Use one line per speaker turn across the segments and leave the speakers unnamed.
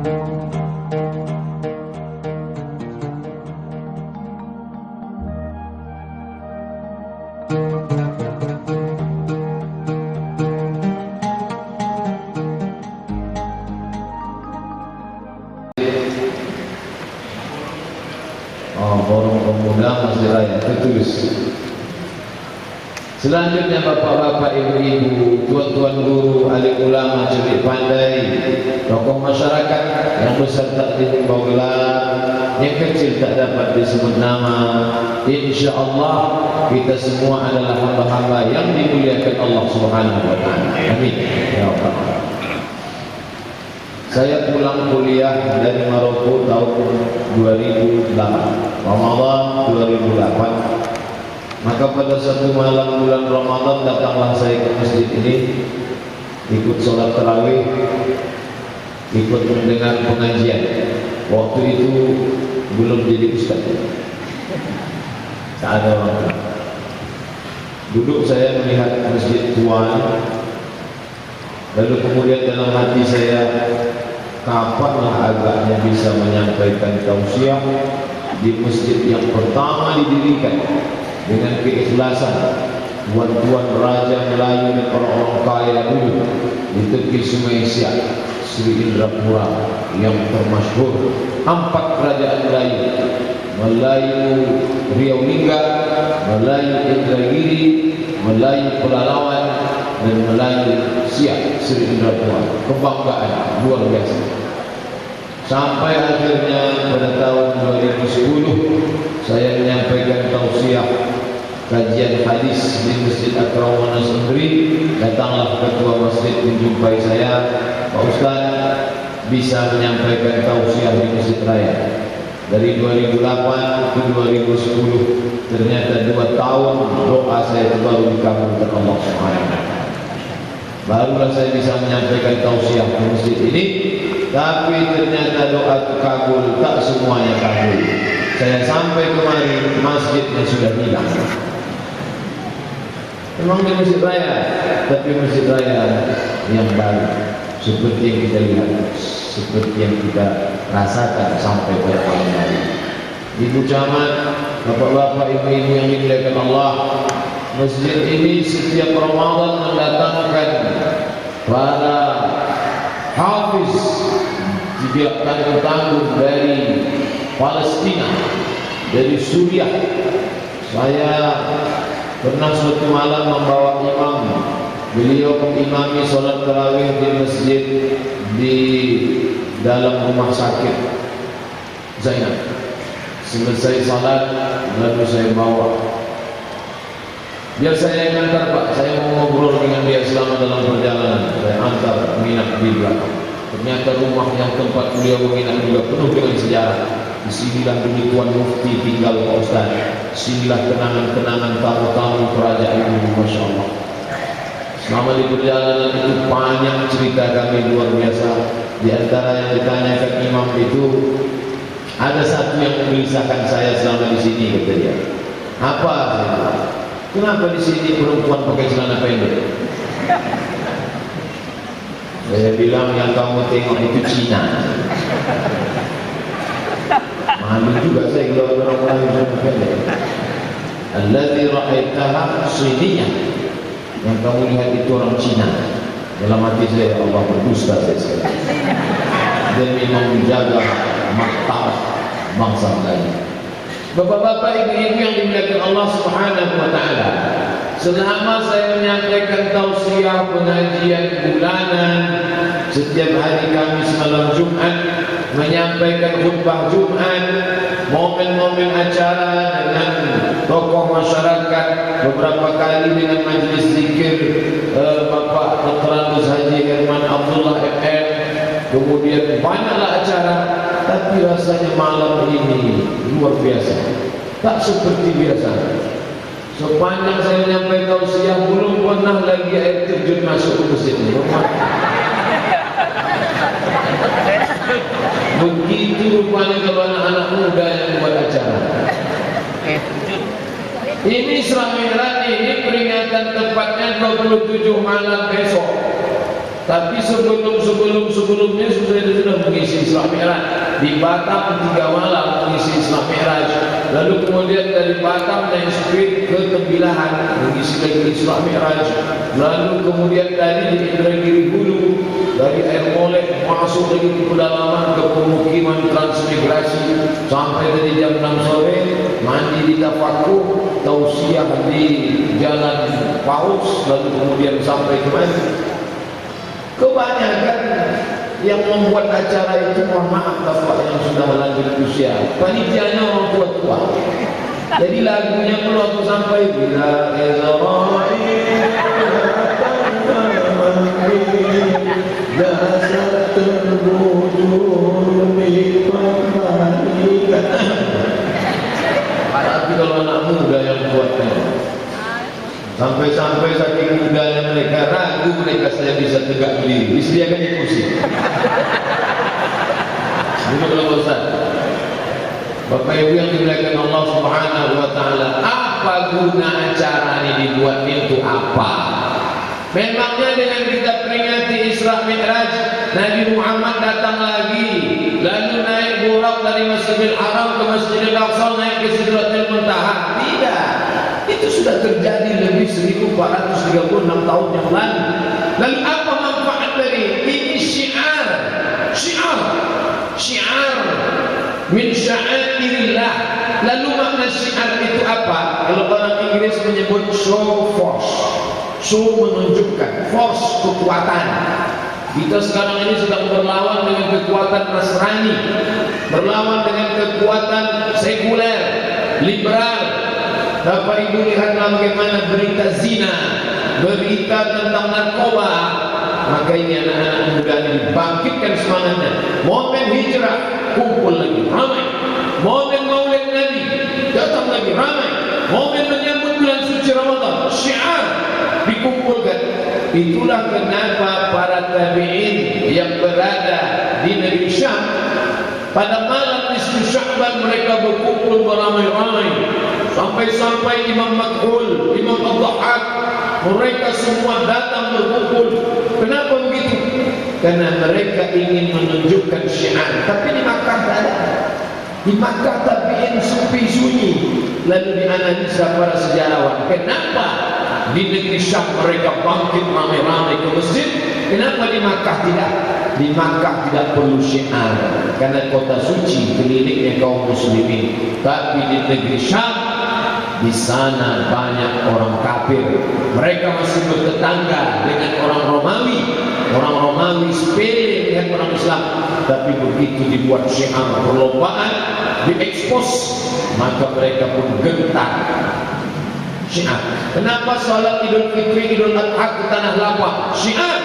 Forum Pemuda Masjid Raya Tertulis. Selanjutnya bapak-bapak, ibu-ibu, tuan-tuan guru, alim ulama, cerdik pandai, tokoh masyarakat yang besar tak dibawa gelar, yang kecil tak dapat disebut nama. InsyaAllah kita semua adalah hamba-hamba yang dimuliakan Allah Subhanahu wa Ta'ala. Amin ya Allah. Saya pulang kuliah dari Maroko tahun 2008, Ramadan 2008. Maka pada satu malam bulan Ramadan datanglah saya ke masjid ini, ikut sholat tarawih, ikut mendengar pengajian. Waktu itu belum jadi ustaz, tak ada orang. Duduk saya melihat masjid tuan, lalu kemudian dalam hati saya, kapanlah agaknya bisa menyampaikan tausiah di masjid yang pertama didirikan dengan keikhlasan tuan-tuan Raja Melayu dan orang-orang kaya dulu di tepi Sungai Siak, Sri Indrapura yang termasyhur. 4 kerajaan Melayu, Melayu Riau Lingga, Melayu Indragiri, Melayu Pelalawan, dan Melayu Siak Sri Indrapura. Kebanggaan luar biasa. Sampai akhirnya pada tahun 2010 saya menyampaikan tausiah kajian hadis di Masjid Akram Monas Sendiri. Datanglah ketua masjid menjumpai saya, Pak Ustaz, bisa menyampaikan tausiah di Masjid Raya. Dari 2008 ke 2010, ternyata 2 tahun doa saya baru dikabulkan Allah SWT. Barulah saya bisa menyampaikan tausiah di masjid ini. Tapi ternyata doa itu kabul, tak semuanya kabul. Saya sampai kemari, masjidnya sudah hilang. Memang di Masjid Raya, tapi Masjid Raya yang baru, seperti yang kita lihat, seperti yang kita rasakan sampai pada malam hari. Ibu camat, bapak-bapak, ibu-ibu yang dimuliakan Allah, masjid ini setiap Ramadan mendatangkan para hafiz tidak tanggung-tanggung dari Palestina, dari Suriah. Saya pernah suatu malam membawa imam, beliau mengimami sholat tarawih di masjid di dalam rumah sakit Zainab. Selesai salat lalu saya bawa, biar saya yang antar Pak, saya mau ngobrol dengan dia selama dalam perjalanan. Saya antar menginap di belakang. Ternyata rumah yang tempat beliau menginap juga penuh dengan sejarah. Disinilah dulu Tuan Mufti tinggal, Pak Ustaz. Disinilah kenangan-kenangan tamu-tamu kerajaan ini, Masya Allah. Selama di perjalanan itu banyak cerita kami luar biasa. Di antara yang ditanyakan imam itu, ada satu yang menggelisahkan saya selama di sini, kata dia. Apa? Kenapa di sini perempuan pakai celana pendek? Saya bilang yang kamu tengok itu Cina. Malu juga saya kalau orang-orang yang celana pendek. Allazi ra'aitaha Siniyah. Yang kamu lihat itu orang Cina. Dalam hati saya, Allah berdusta saya sekali. Demi menjaga martabat bangsa Melayu. Bapak-bapak, ibu-ibu yang dimuliakan Allah Subhanahu wa Ta'ala, selama saya menyampaikan tausiah pengajian bulanan setiap hari Kamis malam Jumat, menyampaikan khutbah Jumat, momen-momen acara dengan tokoh masyarakat, beberapa kali dengan majlis zikir Bapak Dr. Haji Herman Abdullah FM, kemudian banyaklah acara. Tapi rasanya malam ini luar biasa, tak seperti biasa. Sepanjang saya menyampaikan tausiah, belum pernah lagi air terjun masuk ke masjid ini. Begitu rupanya kalau anak-anak muda yang membuat acara. Ini Isra Mi'raj, ini peringatan tepatnya 27 malam besok. Tapi sebelumnya sudah mengisi Isra Mi'raj. Di Batam 3 malam mengisi Isra Mi'raj. Lalu kemudian dari Batam naik speed ke Tembilahan mengisi lagi Isra Mi'raj. Lalu kemudian dari Indragiri Hulu, dari Air Molek masuk lagi ke pedalaman ke pemukiman transmigrasi sampai tadi jam 6 sore mandi di Tafakuh, tausiah di Jalan Paus, lalu kemudian sampai kemana? Kebanyakan yang membuat acara itu, mohon maaf bapak yang sudah lanjut usia, panitianya orang tua-tua. Jadi lagunya keluar sampai bila dasar terbujur dikembalikan. Tapi kalau anak muda yang buatnya, sampai-sampai saking mudanya mereka ragu mereka saya bisa tegak berdiri, disediakannya kursi. Ini kalau Ustaz, Bapak Ibu yang dimuliakan Allah Subhanahu wa taala, apa guna acara ini dibuat itu apa? Memangnya dengan kita peringati Isra Mi'raj, Nabi Muhammad datang lagi, lalu naik burak dari Masjidil Haram ke Masjidil Aqsa, naik ke Sidratul Muntaha? Tidak. Itu sudah terjadi lebih 1436 tahun yang lalu. Lalu apa manfaat dari ini? Syiar min sya'airillah. Lalu makna syiar itu apa? Kalau orang Inggris menyebut show force, show menunjukkan, force kekuatan. Kita sekarang ini sedang berlawan dengan kekuatan Nasrani, berlawan dengan kekuatan sekuler, liberal. Bapak Ibu lihatlah bagaimana berita zina, berita tentang narkoba. Maka ini anak-anak muda ini bangkitkan semangatnya. Momen hijrah kumpul lagi ramai. Momen Maulid Nabi datang lagi ramai. Momen menyambut bulan suci Ramadan, syiar dikumpulkan. Itulah kenapa para tabi'in yang berada di negeri Syam pada malam nisfu Sya'ban mereka berkumpul beramai-ramai. Sampai-sampai Imam Makhul, Imam Ad-Dhahhak, mereka semua datang berkumpul. Kenapa begitu? Karena mereka ingin menunjukkan syiar. Tapi di Makkah tak ada. Di Makkah tabi'in sepi sunyi. Lalu dianalisa para sejarawan, kenapa di negeri Syam mereka bangkit ramai-ramai ke masjid? Kenapa di Makkah tidak? Di Makkah tidak perlu syiar, karena kota suci kelilingnya kaum muslimin. Tapi di negeri Syam, di sana banyak orang kafir. Mereka masih bertetangga dengan orang Romawi. Orang Romawi sepele dengan orang Islam. Tapi begitu dibuat syiar perlombaan, diekspos, maka mereka pun gentar. Syiar. Kenapa salat Idul Fitri, Idul Adha ke tanah lapang? Syiar,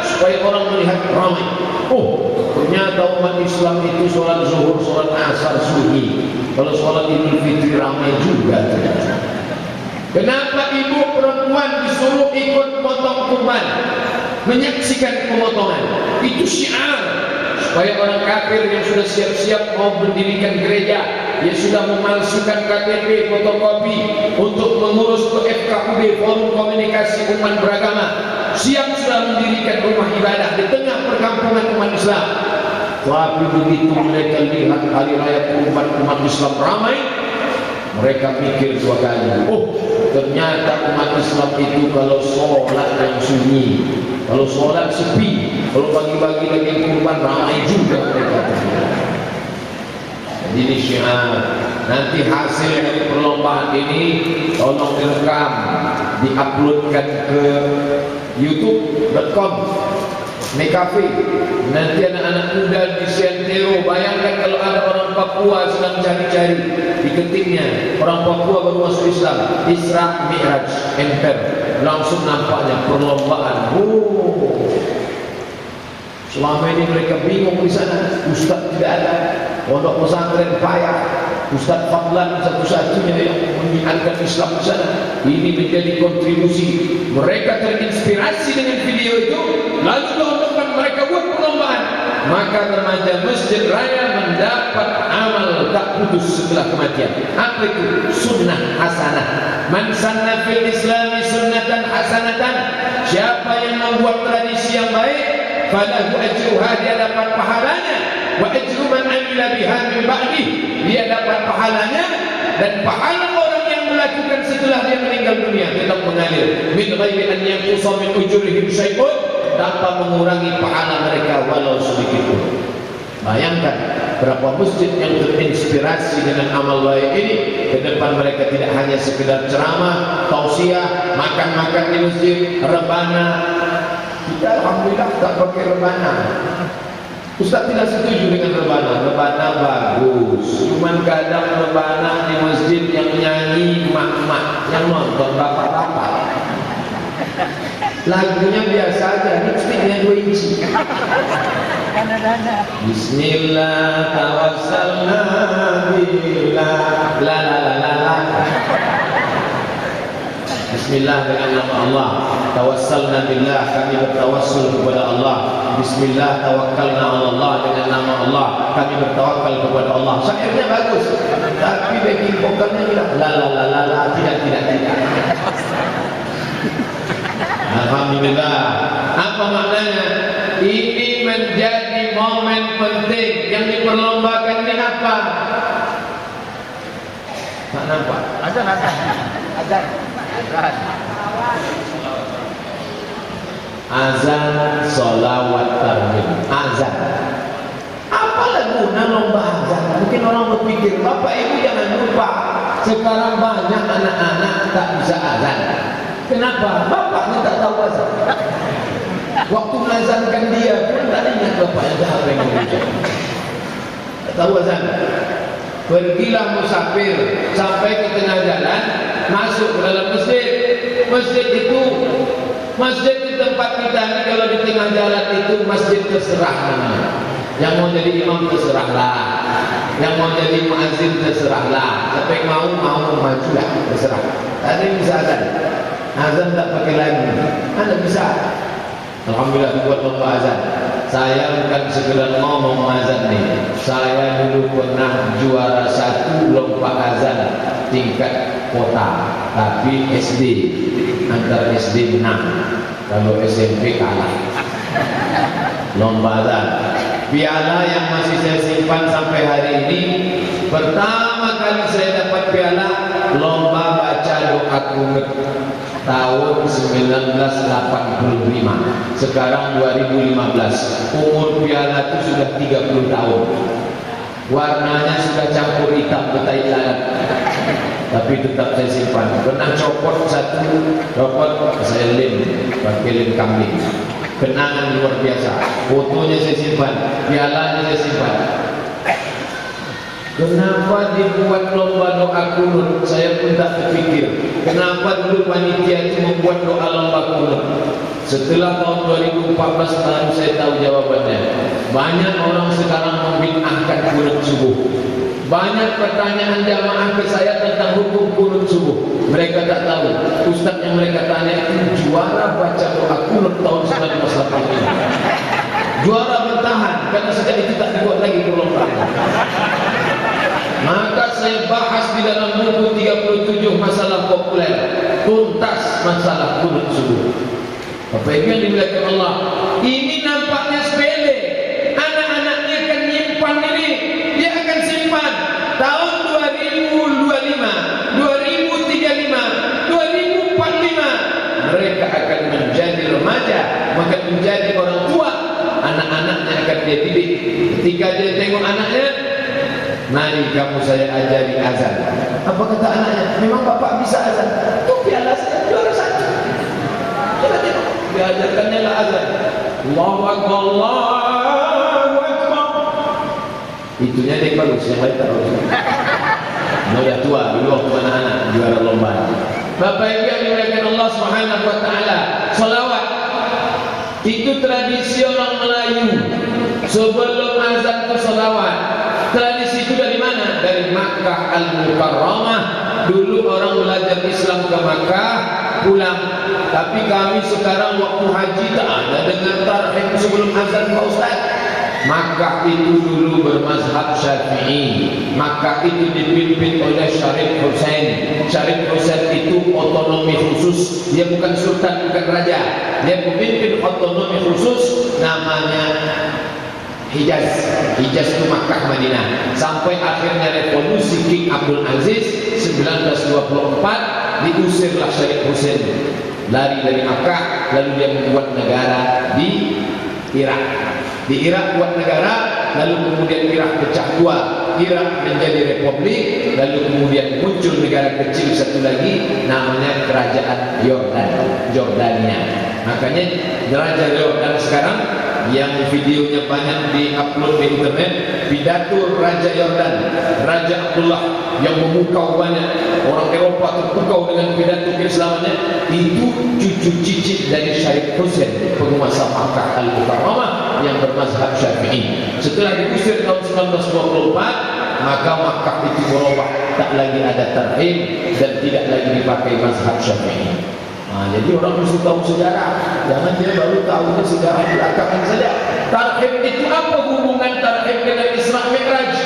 supaya orang melihat ramai. Oh, ternyata umat Islam itu sholat zuhur, sholat asar sunyi. Kalau sholat Idul Fitri ramai juga. Kenapa ibu perempuan disuruh ikut potong kurban, menyaksikan pemotongan? Itu syiar, supaya orang kafir yang sudah siap-siap mau mendirikan gereja, dia sudah memalsukan KTP, fotokopi untuk mengurus ke FKUB, Forum Komunikasi Umat Beragama, siap sudah mendirikan rumah ibadah di tengah perkampungan umat Islam. Tapi begitu mereka lihat hari raya kurban umat Islam ramai, mereka mikir 2 kali. Oh, ternyata umat Islam itu kalau sholat yang sunyi, kalau sholat sepi, kalau bagi-bagi lagi kurban ramai juga mereka. Jadi ini syiar. Nanti hasil dari perlombaan ini tolong direkam, diuploadkan ke youtube.com Nekafe. Nanti anak-anak muda di Sentero, bayangkan kalau ada orang Papua sedang cari-cari, diketiknya orang Papua baru masuk Islam, Isra Mi'raj, enter, langsung nampaknya perlombaan. Oh, selama ini mereka bingung di sana, ustaz tidak ada, pondok pesantren payah, Ustaz Fadlan satu-satunya yang menyiarkan Islam di sana. Ini menjadi kontribusi. Mereka terinspirasi dengan video itu, lalu tahun mereka buat perlombaan. Maka remaja Masjid Raya mendapat amal tak putus setelah kematian. Apa itu? Sunnah hasanah. Man sanna fil Islami sunnatan hasanatan. Siapa yang membuat tradisi yang baik,
falahu ajruha, dia dapat pahalanya, wa ajru man amila biha min ba'di, dia dapat pahalanya, dan pahala orang yang melakukan setelah dia meninggal dunia tetap mengalir, min ghairi an yanqusa min ujurihim syai'un, tanpa mengurangi pahala mereka walau sedikit pun. Bayangkan berapa masjid yang terinspirasi dengan amal baik ini. Ke depan mereka tidak hanya sekedar ceramah, tausiah, makan-makan di masjid, rebana. Kita alhamdulillah tak pakai rebana. Ustaz tidak setuju dengan rebana. Rebana bagus, cuman kadang rebana di masjid yang nyanyi mak-mak, yang nonton bapak-bapak. Lagunya biasa aja, lipstiknya 2 inci. Bismillah tawassalna billah, la la la la la. Bismillah dengan nama Allah, tawassalna billah, kami bertawassul kepada Allah. Bismillah tawakkalna ala Allah, dengan nama Allah kami bertawakal kepada Allah. Syairnya bagus, tapi backing vokalnya bilang la la la la la, tidak. Alhamdulillah. Apa maknanya? Ini menjadi momen penting yang diperlombakan ini apa? Tak nampak? Azan. Azan, solawat, tarhim. Azan. Apalah guna lomba azan? Mungkin orang berpikir, Bapak Ibu jangan lupa, sekarang banyak anak-anak tak bisa azan. Kenapa? Bapaknya tak tahu azan. Waktu melazankan dia pun tak ingat bapaknya apa yang mengucap. Tak tahu azan. Pergilah musafir sampai ke tengah jalan, masuk ke dalam masjid. Masjid di tempat kita ini kalau di tengah jalan itu masjid terserah namanya. Yang mau jadi imam terserahlah, yang mau jadi muazzin terserahlah. Siapa yang mau majulah terserah. Tadi bisa azan. Azan tak pakai lagu, Anda bisa. Alhamdulillah dibuat lomba azan. Saya bukan sekedar ngomong azan nih. Saya dulu pernah juara 1 lomba azan tingkat kota, tapi SD. Antar SD menang, kalau SMP kalah. Lomba azan. Piala yang masih saya simpan sampai hari ini. Pertama kali saya dapat piala lomba baca doa kunut tahun 1985. Sekarang 2015. Umur piala itu sudah 30 tahun. Warnanya sudah campur hitam betai lalat, tapi tetap saya simpan. Pernah copot saya lem, pakai lem kambing. Kenangan luar biasa. Fotonya saya simpan, pialanya saya simpan. Kenapa dibuat lomba doa kunut? Saya pun tak terfikir. Kenapa dulu panitia itu membuat doa lomba kunut? Setelah tahun 2014 baru saya tahu jawabannya. Banyak orang sekarang membid'ahkan kunut subuh. Banyak pertanyaan jamaah ke saya tentang hukum kunut subuh. Mereka tak tahu. Ustaz yang mereka tanya itu juara baca doa kunut tahun 1985. Juara bertahan karena sejak itu tak dibuat lagi perlombaan. Maka saya bahas di dalam buku 37 masalah populer, tuntas masalah kunut subuh. Bapak Ibu yang dimuliakan Allah, ini nampaknya sepele. Anak-anaknya akan nyimpan ini, dia akan simpan tahun 2025, 2035, 2045. Mereka akan menjadi remaja, maka menjadi orang tua. Anak-anaknya akan dia didik. Ketika dia tengok anaknya, mari kamu saya ajari azan. Apa kata anaknya? Memang bapak bisa azan? Tuh piala saya juara 1. Coba tengok, diajarkannya lah azan. Allahu Akbar, Allahu Akbar. Itunya dia bagus, yang lain tak bagus. Sudah tua dulu waktu anak-anak juara lomba. Bapak Ibu yang dimuliakan Allah Subhanahu wa taala, selawat itu tradisi orang Melayu. Sebelum azan itu selawat. Tradisi itu dari mana? Dari Makkah Al-Mukarramah. Dulu orang belajar Islam ke Makkah, pulang. Tapi kami sekarang waktu haji tak ada dengar tarhim sebelum azan Pak Ustaz. Makkah itu dulu bermazhab Syafi'i. Makkah itu dipimpin oleh Syarif Hussein. Syarif Hussein itu otonomi khusus. Dia bukan sultan, bukan raja. Dia pemimpin otonomi khusus namanya Hijaz. Hijaz itu Makkah Madinah. Sampai akhirnya revolusi King Abdul Aziz 1924, diusirlah Syarif Hussein, lari dari Makkah, lalu dia membuat negara di Irak. Di Irak buat negara, lalu kemudian Irak pecah dua, Irak menjadi republik, lalu kemudian muncul negara kecil satu lagi namanya Kerajaan Jordania. Makanya Raja Yordan sekarang yang videonya banyak di-upload di internet, pidato Raja Yordan, Raja Abdullah, yang memukau banyak orang Eropa terpukau dengan pidato keislamannya, itu cucu cicit dari Syarif Hussein, penguasa Makkah Al-Mukarramah yang bermazhab Syafi'i. Setelah diusir tahun 1924, maka Makkah itu berubah, tak lagi ada tarhim dan tidak lagi dipakai mazhab Syafi'i. Nah, jadi orang mesti tahu sejarah, jangan dia baru tahunya sejarah belakangan saja. Tarhim itu apa hubungan tarhim dengan Isra Mi'raj?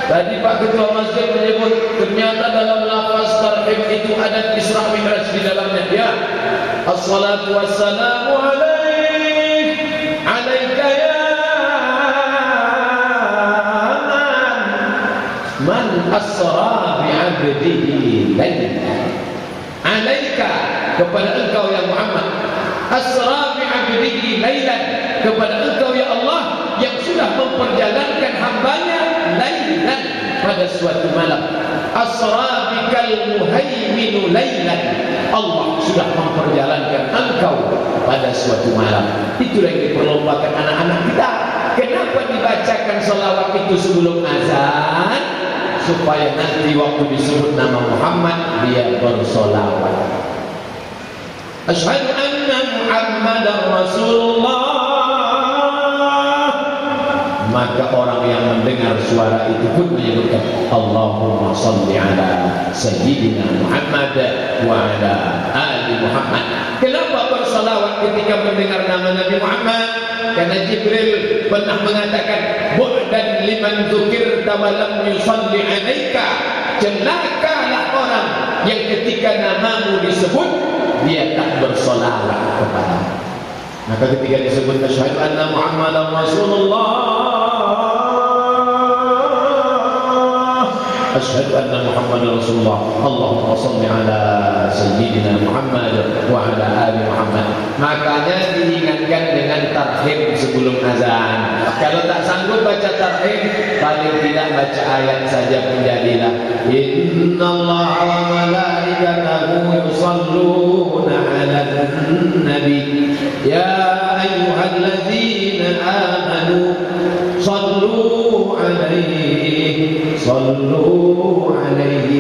Tadi Pak Ketua Masjid menyebut ternyata dalam lafaz tarhim itu ada Isra Mi'raj di dalamnya. Ya, assalatu wassalamu alaika ya man asra bi'abdihi laylan. Alaika, kepada engkau ya Muhammad, asra bi'abdihi laylan, kepada engkau ya Allah yang sudah memperjalankan hambanya laylan, pada suatu malam. Asra bikal muhaiminu laylan, Allah sudah memperjalankan engkau pada suatu malam. Itulah yang diperlombakan anak-anak kita. Kenapa dibacakan salawat itu sebelum azan? Supaya nanti waktu disebut nama Muhammad dia bersolawat. Asyhadu anna Muhammadar Rasulullah. Maka orang yang mendengar suara itu pun menyebutkan Allahumma salli ala Sayyidina Muhammad wa ala ali Muhammad. Kenapa bersolawat ketika mendengar nama Nabi Muhammad? Karena Jibril pernah mengatakan, bu'dan liman dzukirta wa lam yusalli 'alaika. Celakalah orang yang ketika namamu disebut dia tak bersolawat kepadamu. Maka ketika disebut asyhadu anna Muhammadar Rasulullah, asyhadu anna Muhammadar Rasulullah, Allahumma shalli ala Sayyidina Muhammad wa ala ali Muhammad. Makanya diingatkan dengan tarhim sebelum azan. Kalau tak sanggup baca tarhim, paling tidak baca ayat saja pun jadilah. Innallaha wa malaikatahu yusalluna 'alan nabi ya ayyuhalladzina amanu sallu 'alaihi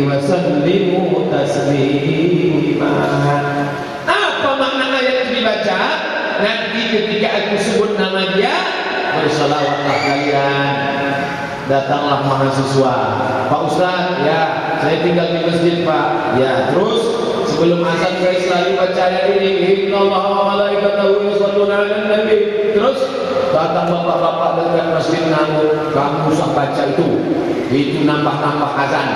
wa sallimu taslima. Apa makna ayat ini dibaca? Nanti ketika aku sebut nama dia, bersolawatlah kalian. Datanglah mahasiswa. Pak Ustaz, ya saya tinggal di masjid Pak. Ya, terus sebelum azan saya selalu baca ayat ini, innallaha wa malaikatahu yusholluna 'alan nabi. Terus datang bapak-bapak dekat masjid kamu usah baca itu nambah-nambah azan.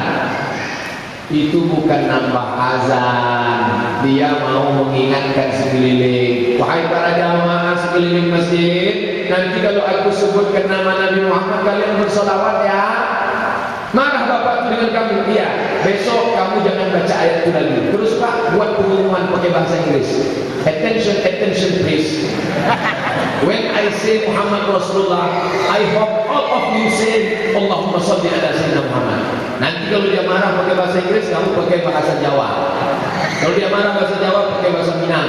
Itu bukan nambah azan, dia mau mengingatkan sekeliling. Wahai para jamaah sekeliling masjid, nanti kalau aku sebutkan nama Nabi Muhammad kalian bersolawat ya. Marah bapak itu dengan kami. Iya, besok kamu jangan baca ayat itu lagi. Terus Pak buat pengumuman pakai bahasa Inggris. Attention please. When I say Muhammad Rasulullah, I hope all of you say Allahumma shalli ala Sayyidina Muhammad. Nanti kalau dia marah pakai bahasa Inggris, kamu pakai bahasa Jawa. Kalau dia marah bahasa Jawa, pakai bahasa Minang.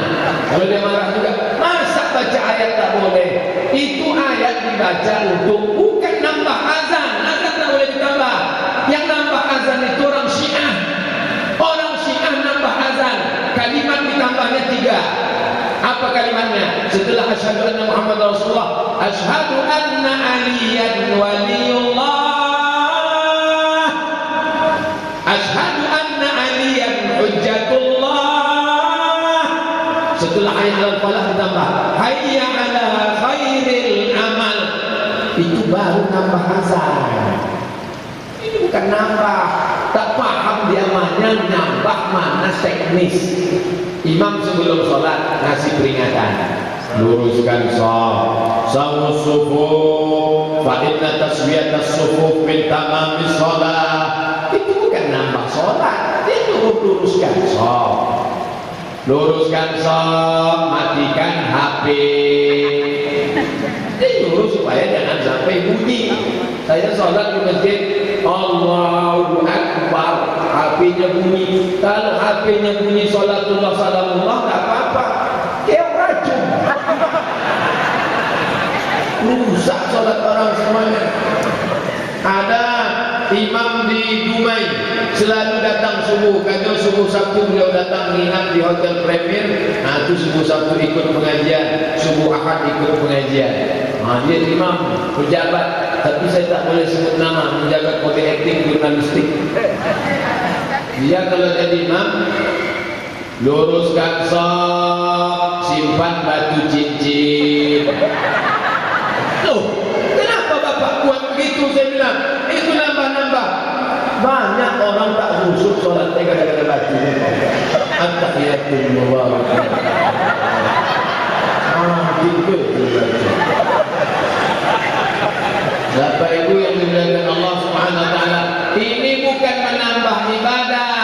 Kalau dia marah juga, masa baca ayat tak boleh? Itu ayat dibaca untuk bukan nambah azan. Azan tak boleh ditambah. Yang nambah azan itu orang Syiah. Orang Syiah nambah azan. Kalimat ditambahnya 3. Apa kalimatnya? Setelah asyhadu anna Muhammad Rasulullah, asyhadu anna Aliyan waliyullah, asyhadu anna Aliyan hujjatullah. Setelah ayat al-falah ditambah hayya ala khairil amal. Itu baru nambah azan. Ini bukan nambah. Tak paham dia mana nambah mana teknis. Imam sebelum sholat ngasih peringatan, luruskan shaf
sufuf fa inna taswiyatas sufuf min tamamis shalah. Itu bukan nambah sholat, itu luruskan shaf. Luruskan shaf, matikan HP. Ini lurus supaya jangan sampai bunyi. Saya sholat di masjid, Allahu Akbar, HP-nya bunyi. Kalau HP-nya bunyi, sholatullah salamullah, tak apa-apa. Kayak racun. Rusak sholat orang semuanya. Ada imam di Dumai selalu datang subuh. Kalau subuh Sabtu beliau datang menginap di Hotel Premier. Nah itu subuh Sabtu ikut pengajian, subuh Ahad ikut pengajian. Nah, dia imam pejabat, tapi saya tak boleh sebut nama, menjaga kode etik jurnalistik. Dia kalau jadi imam, luruskan shaf, simpan batu cincin. Loh, kenapa bapak buat begitu? Saya bilang itu nambah-nambah. Banyak orang tak khusyuk sholatnya gara-gara batu. At-tahiyatullah. Gitu. Bapak Ibu yang dimuliakan Allah Subhanahu wa taala, ini bukan menambah ibadah.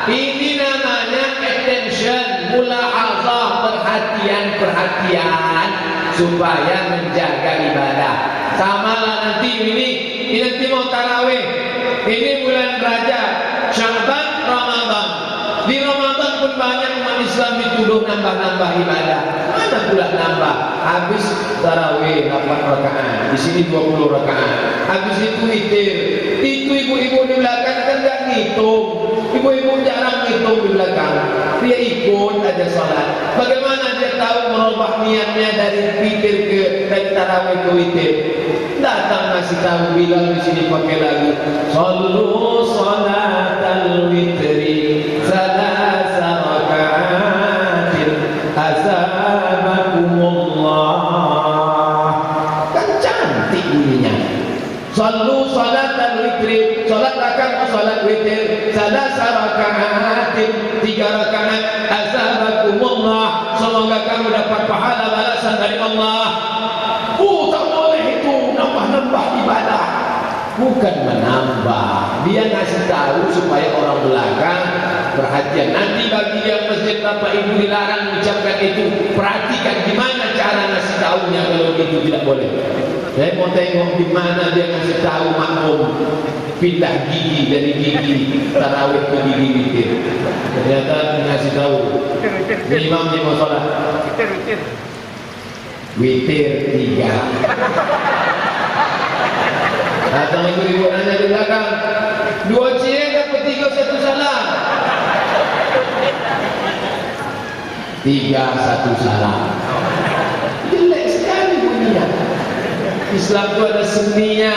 Ini namanya attention, mulahazah, perhatian supaya menjaga ibadah. Samalah nanti ini nanti mau tarawih. Ini bulan Rajab, Sya'ban, Ramadan. Di Ramadan pun banyak umat Islam dituduh nambah-nambah ibadah. Mana pula nambah? Habis tarawih 8 rakaat, di sini 20 rakaat. Habis itu witir. Itu ibu-ibu di belakang kan enggak ngitung. Ibu-ibu jarang ngitung di belakang. Dia ikut aja salat. Bagaimana dia tahu merubah niatnya dari witir dari tarawih ke witir? Datang ngasih tahu Bilal di sini pakai lagu. Sallu salatal witri salasa raka'atin azabakumullah. Kan cantik bunyinya. Sallu salatal witri, salat rakaat salat witir salasa raka'atin, 3 rakaat azabakumullah. Semoga kamu dapat pahala balasan dari Allah. Tak boleh itu nambah-nambah ibadah. Bukan menambah, dia ngasih tahu supaya orang belakang perhatian. Nanti bagi yang masjid Bapak Ibu dilarang mengucapkan itu, perhatikan gimana cara ngasih tahunya kalau itu tidak boleh. Saya mau tengok di mana dia ngasih tahu makmum pindah gigi dari gigi tarawih ke gigi witir. Ternyata ngasih tahu imam di musola witir 3. Datang ibu-ibu nanya di belakang, 2 cie dapat 3 1 salah. 3 1 salah. Jelek sekali bunyinya. Islam itu ada seninya.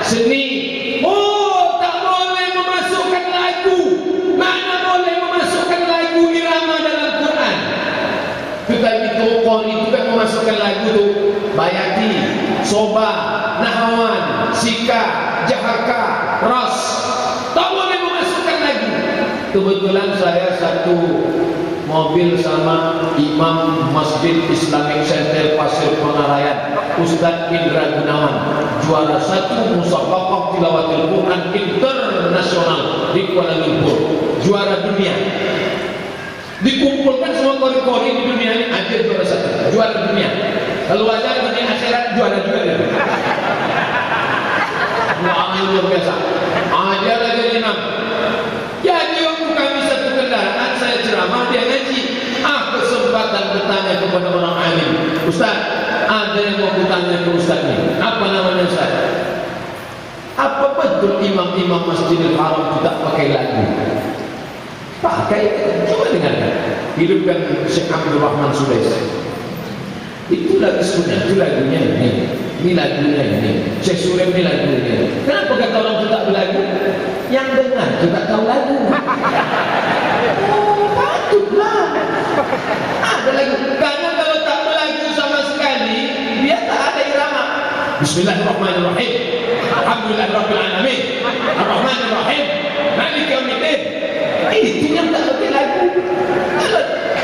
Seni. Oh, tak boleh memasukkan lagu. Mana boleh memasukkan lagu irama dalam Quran? Kita itu Qori itu kan memasukkan lagu tu Bayati, Soba, Nahawan, Sika, Jahaka, Ras. Tak boleh memasukkan lagu. Kebetulan saya satu mobil sama Imam Masjid Islamic Center Pasir Pengarayan, Ustaz Indra Gunawan, juara 1 musabaqah tilawatil Quran internasional di Kuala Lumpur, juara dunia. Dikumpulkan semua kori-kori di dunia ini, hadir juara 1, juara dunia. Kalau ada dunia akhirat juara juga dia. Wah, luar biasa. Dia lagi imam. Jadi waktu kami satu kendaraan, saya ceramah, dia ngaji. Kesempatan bertanya kepada orang alim. Ustaz, ada yang mau bertanya ke Ustaz ini. Apa namanya Ustaz? Apa betul imam-imam Masjidil Haram tidak pakai lagu? Pakai, coba dengarkan. Hidupkan Syekh Abdul Rahman Sudais. Itu lagu sunnah, itu lagunya ini lagunya ini. Syekh Surem ini lagunya. Kenapa kata orang itu tak berlagu? Yang dengar itu tak tahu lagu. Oh, patutlah. Ada lagu. Karena kalau tak berlagu sama sekali, dia tak ada irama. Bismillahirrahmanirrahim. Alhamdulillahirabbil alamin. Arrahmanirrahim. Maliki yaumiddin. Itu yang tak pakai lagu.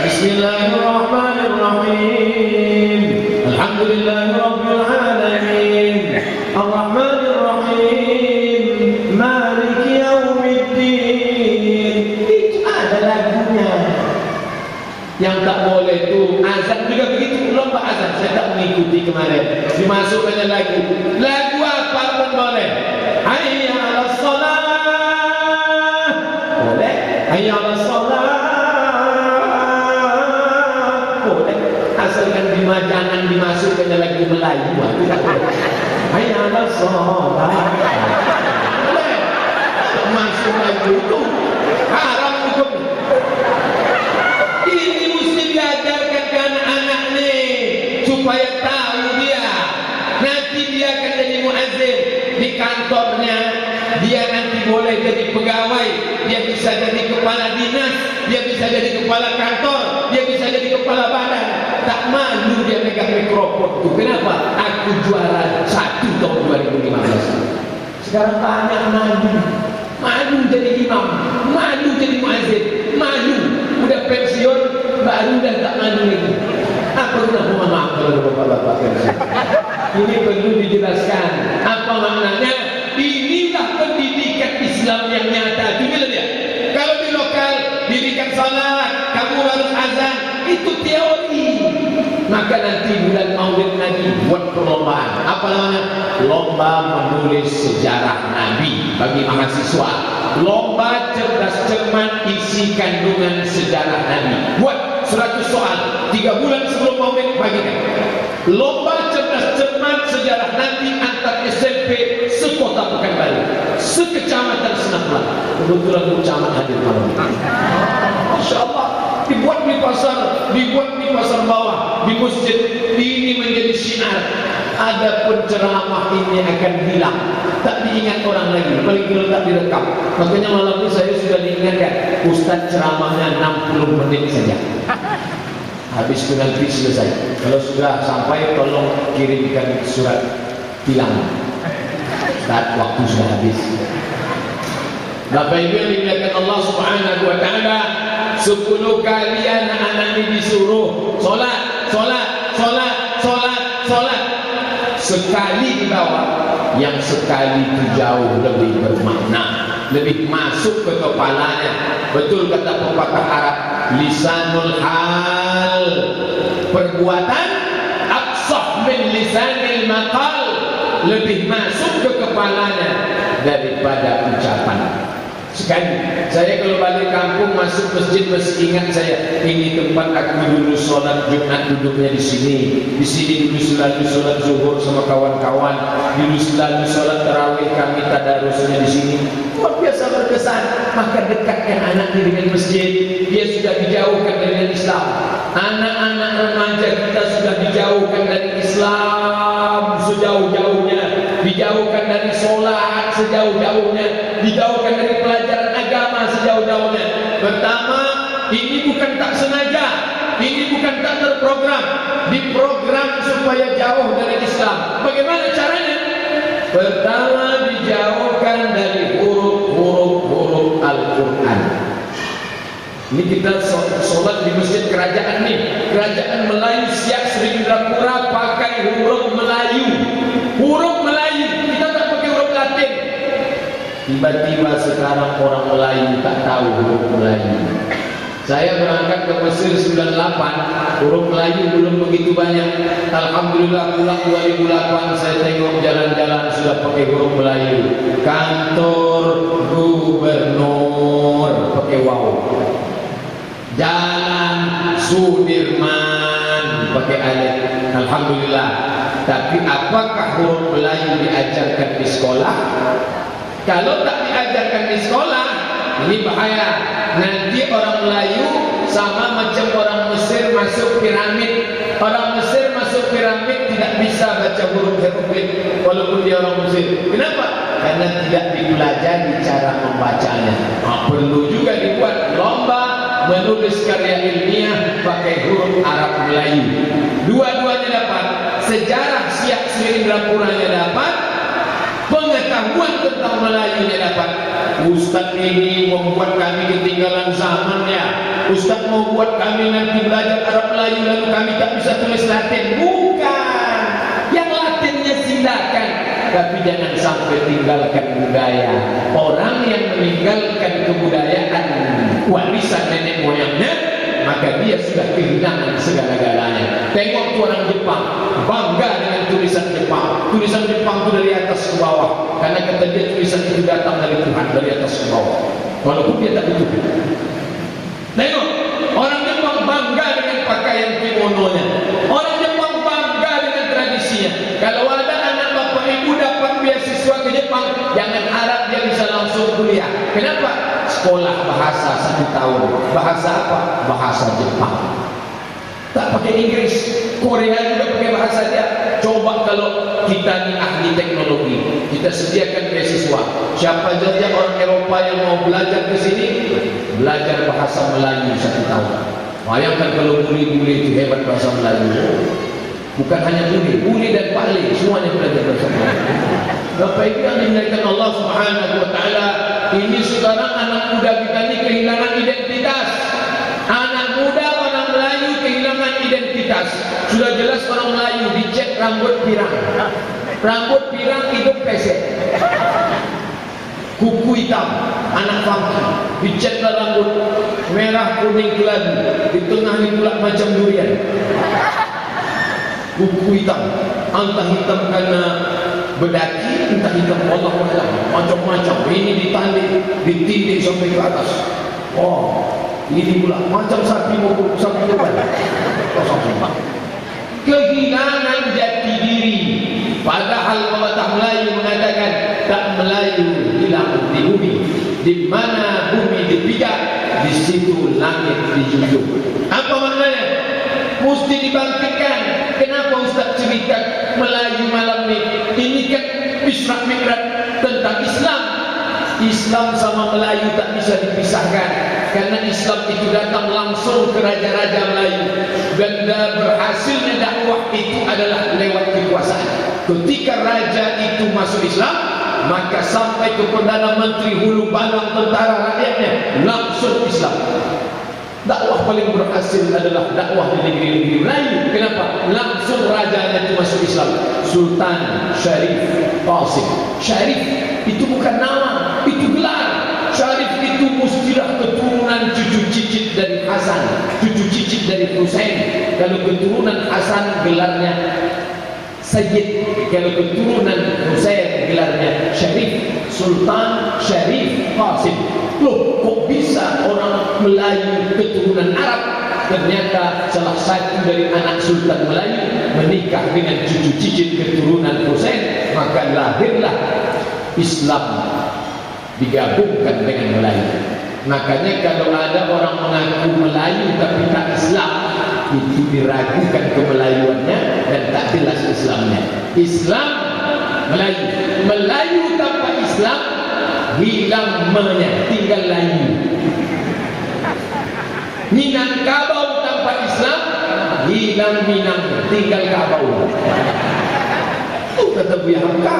Bismillahirrahmanirrahim. Alhamdulillahirabbil alamin.
salah, saya tak mengikuti kemarin. Dimasukkannya lagu apa pun boleh. Hayya 'alas shalah. Boleh. Hayya 'alas shalah. Boleh. Asalkan jangan dimasukkannya lagu Melayu. Hayya 'alas shalah. Boleh. Masuk lagu itu haram hukum. Ini mesti diajarkan ke anak-anak nih supaya tahu dia. Nanti dia akan jadi muazzin di kantornya. Dia nanti boleh jadi pegawai. Dia bisa jadi kepala dinas. Dia bisa jadi kepala kantor. Dia bisa jadi kepala badan. Tak malu dia pegang mikrofon itu. Kenapa? Aku juara 1 tahun 2015. Sekarang banyak malu. Malu jadi imam. Malu jadi muazzin. Malu. Udah pensiun baru dah tak malu lagi. Apa guna? Mohon maaf kalau bapak-bapak pensiun. Ini perlu dijelaskan. Apa maknanya? Inilah pendidikan Islam yang nyata. Dengar dia. Kalau di lokal dirikan salat, kamu harus azan, itu teori. Maka nanti bulan Maulid Nabi buat perlombaan. Apa namanya? Lomba menulis sejarah Nabi bagi mahasiswa. Lomba cerdas cermat isi kandungan sejarah Nabi. Buat 100 soal 3 bulan sebelum Maulid bagikan. Lomba cerdas cermat sejarah Nabi antar SMP sekota Pekanbaru, sekecamatan Senaplang. Kebetulan Bu Camat hadir malam ini. Masya Allah. Dibuat di pasar bawah, di masjid. Ini menjadi syiar. Ada penceramah ini akan hilang, tak diingat orang lagi, paling kalau tak direkam. Makanya malam ini saya sudah diingatkan, Ustaz ceramahnya 60 menit saja. Habis itu nanti selesai. Kalau sudah sampai tolong kirimkan surat tilang. Ustaz, waktu sudah habis. Bapak Ibu yang dimuliakan Allah Subhanahu wa taala, 10 kali anak-anak ini disuruh solat, solat, solat, solat, solat. Sekali di bawah, yang sekali itu jauh lebih bermakna, lebih masuk ke kepalanya. Betul kata pepatah Arab, lisanul hal, perbuatan aqsah min lisanil maqal, lebih masuk ke kepalanya daripada ucapan. Sekali saya kalau balik kampung masuk masjid masih ingat saya, ini tempat aku dulu sholat Jumat duduknya di sini dulu selalu sholat zuhur sama kawan-kawan, dulu selalu sholat tarawih kami tadarusnya di sini. Luar biasa berkesan. Maka dekatkan anaknya dengan masjid, dia sudah dijauhkan dari Islam. Anak-anak remaja kita sudah dijauhkan dari Islam sejauh-jauhnya, dijauhkan dari sholat sejauh-jauhnya, dijauhkan dari pelajaran agama sejauh-jauhnya. Pertama, ini bukan tak sengaja, ini bukan tak terprogram, diprogram supaya jauh dari Islam. Bagaimana caranya? Pertama, dijauhkan dari huruf-huruf Al-Quran. Ini kita sholat di masjid kerajaan nih, kerajaan Melayu Siak Serindrapura pakai huruf Melayu, huruf Melayu. Kita tak pakai huruf Latin. Tiba-tiba sekarang orang Melayu tak tahu huruf Melayu. Saya berangkat ke Mesir 98, huruf Melayu belum begitu banyak. Alhamdulillah pulang 2008 saya tengok jalan-jalan sudah pakai huruf Melayu. Kantor gubernur pakai waw. Jalan Sudirman pakai alif. Alhamdulillah. Tapi apakah huruf Melayu diajarkan di sekolah? Kalau tak diajarkan di sekolah, ini bahaya. Nanti orang Melayu sama macam orang Mesir masuk piramid. Orang Mesir masuk piramid tidak bisa baca huruf hieroglif walaupun dia orang Mesir. Kenapa? Karena tidak dipelajari cara membacanya. Perlu juga dibuat lomba menulis karya ilmiah pakai huruf Arab Melayu. Dua-duanya dapat, sejarah Siak Serindrapuranya dapat, pengetahuan tentang Melayunya dapat. Ustaz ini membuat kami ketinggalan zaman ya. Ustaz mau buat kami nanti belajar Arab Melayu lalu kami tak bisa tulis Latin. Bukan. Yang Latinnya silakan, tapi jangan sampai tinggalkan budaya. Orang yang meninggalkan kebudayaan warisan nenek moyangnya maka dia sudah kehilangan segala-galanya. Tengok orang Jepang, bangga dengan tulisan Jepang. Tulisan Jepang itu dari atas ke bawah, karena kata dia tulisan itu datang dari Tuhan, dari atas ke bawah, walaupun dia tak betul. Tengok, orang Jepang bangga dengan pakaian kimononya. Orang Jepang bangga dengan tradisinya. Kalau ada anak bapak ibu dapat beasiswa ke Jepang, jangan harap dia bisa langsung kuliah. Kenapa? Sekolah bahasa 1 tahun. Bahasa apa? Bahasa Jepang. Tak pakai Inggris. Korea juga pakai bahasa dia. Coba kalau kita ni ahli teknologi, kita sediakan beasiswa. Siapa saja orang Eropa yang mau belajar ke sini, belajar bahasa Melayu 1 tahun. Bayangkan kalau bule-bule itu hebat bahasa Melayu. Bukan hanya bule dan Pak Le, semuanya belajar bahasa Melayu. Bapak Ibu yang dimuliakan Allah Subhanahu wa taala, ini sekarang anak muda kita ini kehilangan identitas. Anak muda orang Melayu kehilangan identitas. Sudah jelas orang Melayu dicat rambut pirang. Rambut pirang hidup pesek. Kuku hitam, anak funky, dicatlah rambut merah kuning keladi, di tengah ni pula macam durian. Kuku hitam, entah hitam karena berdaki, entah hitam Allah Allah, macam-macam. Ini ditanding, ditindik sampai ke atas. Oh, ini pula macam sapi maupun sapi depan. Kehilangan jati diri. Padahal pepatah Melayu mengatakan tak Melayu hilang di bumi. Di mana bumi dipijak, di situ langit dijunjung. Apa maknanya? Mesti dibangkitkan. Kenapa Ustaz cerita Melayu malam ni? Ini kan Isra Mi'raj tentang Islam. Islam sama Melayu tak bisa dipisahkan, karena Islam itu datang langsung ke raja-raja Melayu. Benda berhasilnya dakwah itu adalah lewat kekuasaan. Ketika raja itu masuk Islam, maka sampai ke Perdana Menteri hulu balang tentara rakyatnya langsung Islam. Dakwah paling berhasil adalah dakwah di negeri-negeri Melayu. Kenapa? Langsung rajanya itu masuk Islam. Sultan Syarif Qasim. Syarif itu bukan nama, itu gelar. Syarif itu mustilah keturunan cucu cicit dari Hasan, cucu cicit dari Husain. Kalau keturunan Hasan gelarnya Sayyid, kalau keturunan Husain gelarnya Syarif. Sultan Syarif Qasim. Loh, kok bisa orang Melayu keturunan Arab? Ternyata salah satu dari anak Sultan Melayu menikah dengan cucu cicit keturunan Husain, maka lahirlah Islam digabungkan dengan Melayu. Makanya kalau ada orang mengaku Melayu tapi tak Islam, itu diragukan kemelayuannya dan tak jelas Islamnya. Islam Melayu, Melayu tanpa Islam hilang menya, tinggal layu. Minangkabau tanpa Islam hilang Minang, tinggal kabau. Itu kata Buya Hamka.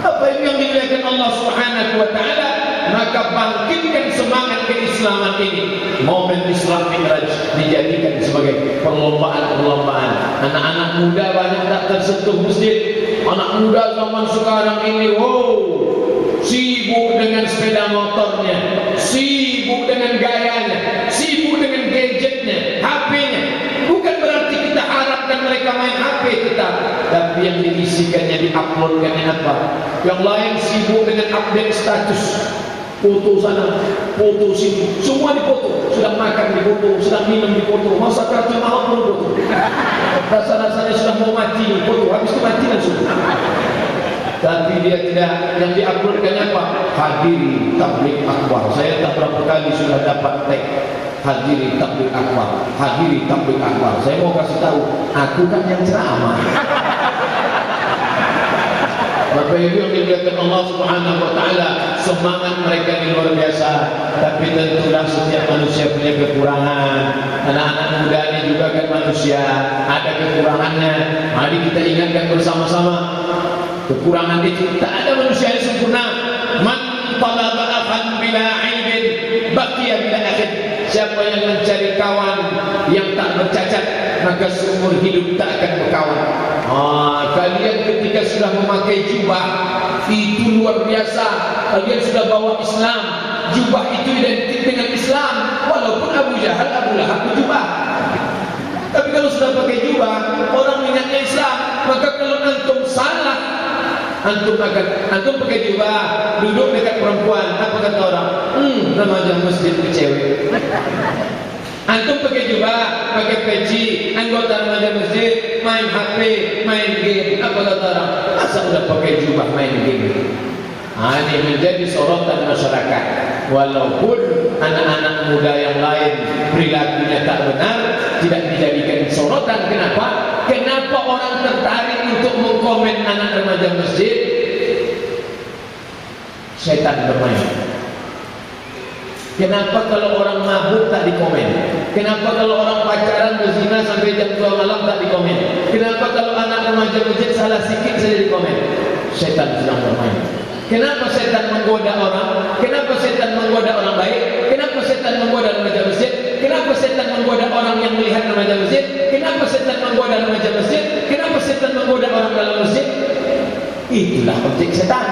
Apa yang dimuliakan Allah Subhanahu wa taala, maka bangkitkan semangat keislaman ini. Momen Isra Mi'raj dijadikan sebagai perlombaan-perlombaan. Anak-anak muda banyak tak tersentuh masjid. Anak muda zaman sekarang ini, sibuk dengan sepeda motornya, sibuk dengan gayanya, sibuk dengan gadgetnya, HP-nya. Bukan berarti kita harapkan mereka main HP kita, tapi yang diisikannya, diuploadkannya apa? Yang lain sibuk dengan update status, foto sana, foto sini, semua dipoto. Sedang makan dipoto, sedang minum dipoto, masa kerja malam pun foto. Rasa-rasanya sudah mau mati, foto, habis itu mati langsung. Tapi dia tidak, yang diuploadkannya apa? Hadiri tabligh akbar. Saya tak berapa kali sudah dapat tag hadiri tabligh akbar, hadiri tabligh akbar. Saya mau kasih tahu, aku kan yang ceramah. Bapak Ibu yang dimuliakan Allah Subhanahu wa taala, semangat mereka ini luar biasa. Tapi tentulah setiap manusia punya kekurangan. Anak-anak muda ini juga kan manusia, ada kekurangannya. Mari kita ingatkan bersama-sama. Kekurangan itu tak ada manusia yang sempurna. Man talaba akhan bila aibin baqiya bila akhid. Siapa yang mencari kawan yang tak bercacat, maka seumur hidup tak akan berkawan. Kalian ketika sudah memakai jubah, itu luar biasa. Kalian sudah bawa Islam, jubah itu identik dengan Islam, walaupun Abu Jahal, Abu Lahab berjubah. Tapi kalau sudah pakai jubah, orang ingatnya Islam. Maka kalau antum salah, antum pakai jubah, duduk dekat perempuan, apa kata orang? Remaja masjid ke cewek. Antum pakai jubah, pakai peci, anggota remaja masjid, main HP, main game, apa kata orang? Masa udah pakai jubah main game? Ini menjadi sorotan masyarakat. Walaupun anak-anak muda yang lain perilakunya tak benar, tidak dijadikan sorotan. Kenapa? Kenapa orang tertarik untuk mengkomen anak remaja masjid? Setan bermain. Kenapa kalau orang mabuk tak dikomen? Kenapa kalau orang pacaran berzina sampai jam 2 malam tak dikomen? Kenapa kalau anak remaja masjid salah sikit saja dikomen? Setan sedang bermain. Kenapa setan menggoda orang? Kenapa setan menggoda orang baik? Kenapa setan menggoda remaja masjid? Kenapa setan menggoda orang yang melihat remaja masjid? Kenapa setan menggoda remaja masjid? Kenapa setan menggoda orang dalam masjid? Itulah objek setan.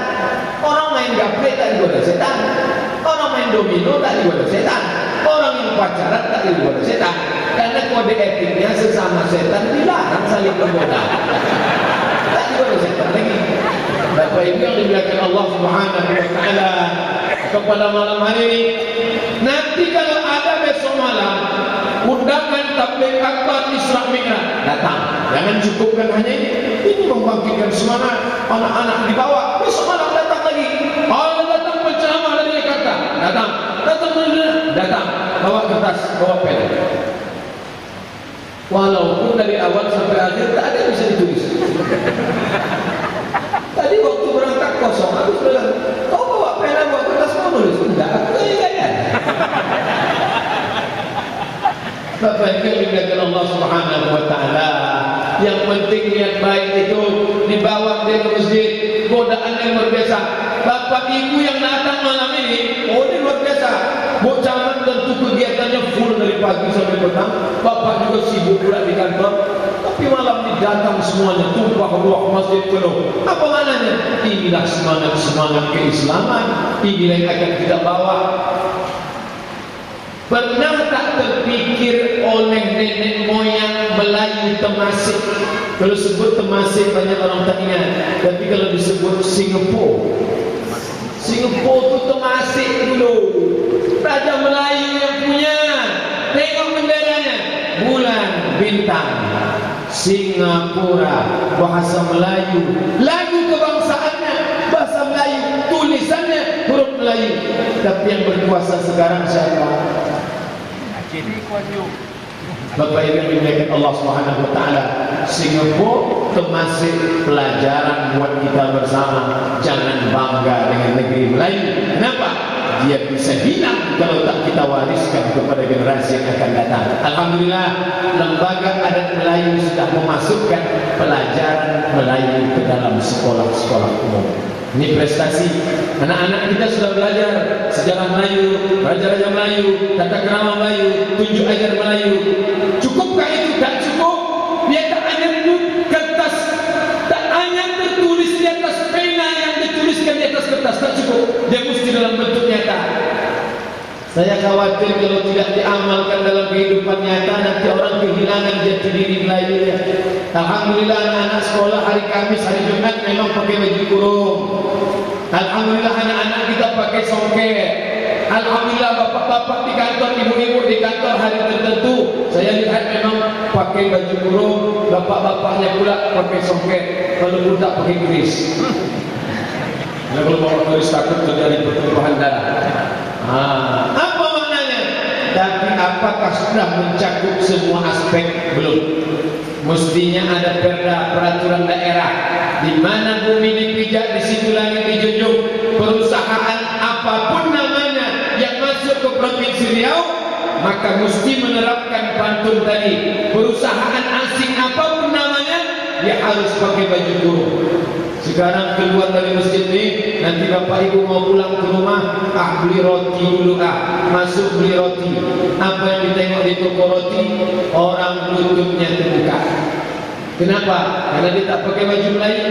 Orang main gaple tak digoda setan. Orang main domino tak digoda setan. Orang yang pacaran tak digoda setan. Karena kode etiknya sesama setan dilarang saling menggoda. Tak digoda setan lagi. Bapak Ibu yang dimuliakan Allah Subhanahu wa taala, kepada malam hari ini, nanti kalau ada besok malam undangan tabligh akbar Isra Mi'raj, datang. Jangan cukupkan hanya ini membangkitkan semangat anak-anak di bawah. Besok malam datang lagi. Datang penceramah dari Jakarta. Datang. Bawa kertas, bawa pen. Walaupun dari awal sampai akhir tak ada yang bisa ditulis. Tadi waktu berangkat kosong, aku bilang, kau bawa pena, bawa kertas, mau nulis? Enggak, aku gaya-gaya. Bapak Ibu yang dimuliakan Allah Subhanahu wa taala, yang penting niat baik itu dibawa dia ke masjid, godaan yang luar biasa. Bapak Ibu yang datang malam ini, ini luar biasa. Bocaman tentu kegiatannya full dari pagi sampai petang. Bapak juga sibuk pula di kantor. Tapi malam ini datang semuanya, tumpah ruah masjid penuh. Apa maknanya? Inilah semangat keislaman. Inilah yang akan kita bawa. Pernah tak terpikir oleh nenek moyang Melayu Temasek? Kalau sebut Temasek banyak orang tak ingat. Tapi kalau disebut Singapura itu Temasek dulu. Raja Melayu yang punya. Tengok benderanya, bulan, bintang. Singapura, bahasa Melayu, lagu kebangsaannya, bahasa Melayu, tulisannya huruf Melayu. Tapi yang berkuasa sekarang siapa? Bapak Ibu yang dimuliakan Allah Subhanahu wa taala, Singapura termasuk pelajaran buat kita bersama. Jangan bangga dengan negeri Melayu. Kenapa? Dia bisa hilang kalau tak kita wariskan kepada generasi yang akan datang. Alhamdulillah, lembaga adat Melayu sudah memasukkan pelajaran Melayu ke dalam sekolah-sekolah umum. Ini prestasi. Anak-anak kita sudah belajar sejarah Melayu, raja-raja Melayu, tata krama Melayu, tunjuk ajar Melayu. Cukupkah itu? Tak cukup. Dia tak hanya kertas, tak hanya tertulis di atas pena yang dituliskan di atas kertas, tak cukup. Dia mesti dalam bentuk nyata. Saya khawatir kalau tidak diamalkan dalam kehidupan nyata, nanti orang kehilangan jati diri Melayunya. Alhamdulillah anak-anak sekolah hari Kamis, hari Jumat memang pakai baju kurung. Alhamdulillah anak-anak kita pakai songket. Alhamdulillah bapak-bapak di kantor, ibu-ibu di kantor hari tertentu saya lihat memang pakai baju kurung. Bapak-bapaknya pula pakai songket, walaupun tak pakai keris. Kalau bawa keris takut terjadi pertumpahan darah. Apa maknanya? Tapi apakah sudah mencakup semua aspek? Belum. Mestinya ada perda peraturan daerah di mana bumi dipijak, di situ langit dijunjung. Perusahaan apapun namanya yang masuk ke provinsi Riau, maka mesti menerapkan pantun tadi. Perusahaan asing apapun namanya, dia harus pakai baju kurung. Sekarang keluar dari masjid ini, nanti bapak ibu mau pulang ke rumah, beli roti dulu, masuk beli roti. Apa yang ditengok di toko roti? Orang lututnya terbuka. Kenapa? Karena dia tak pakai baju Melayu.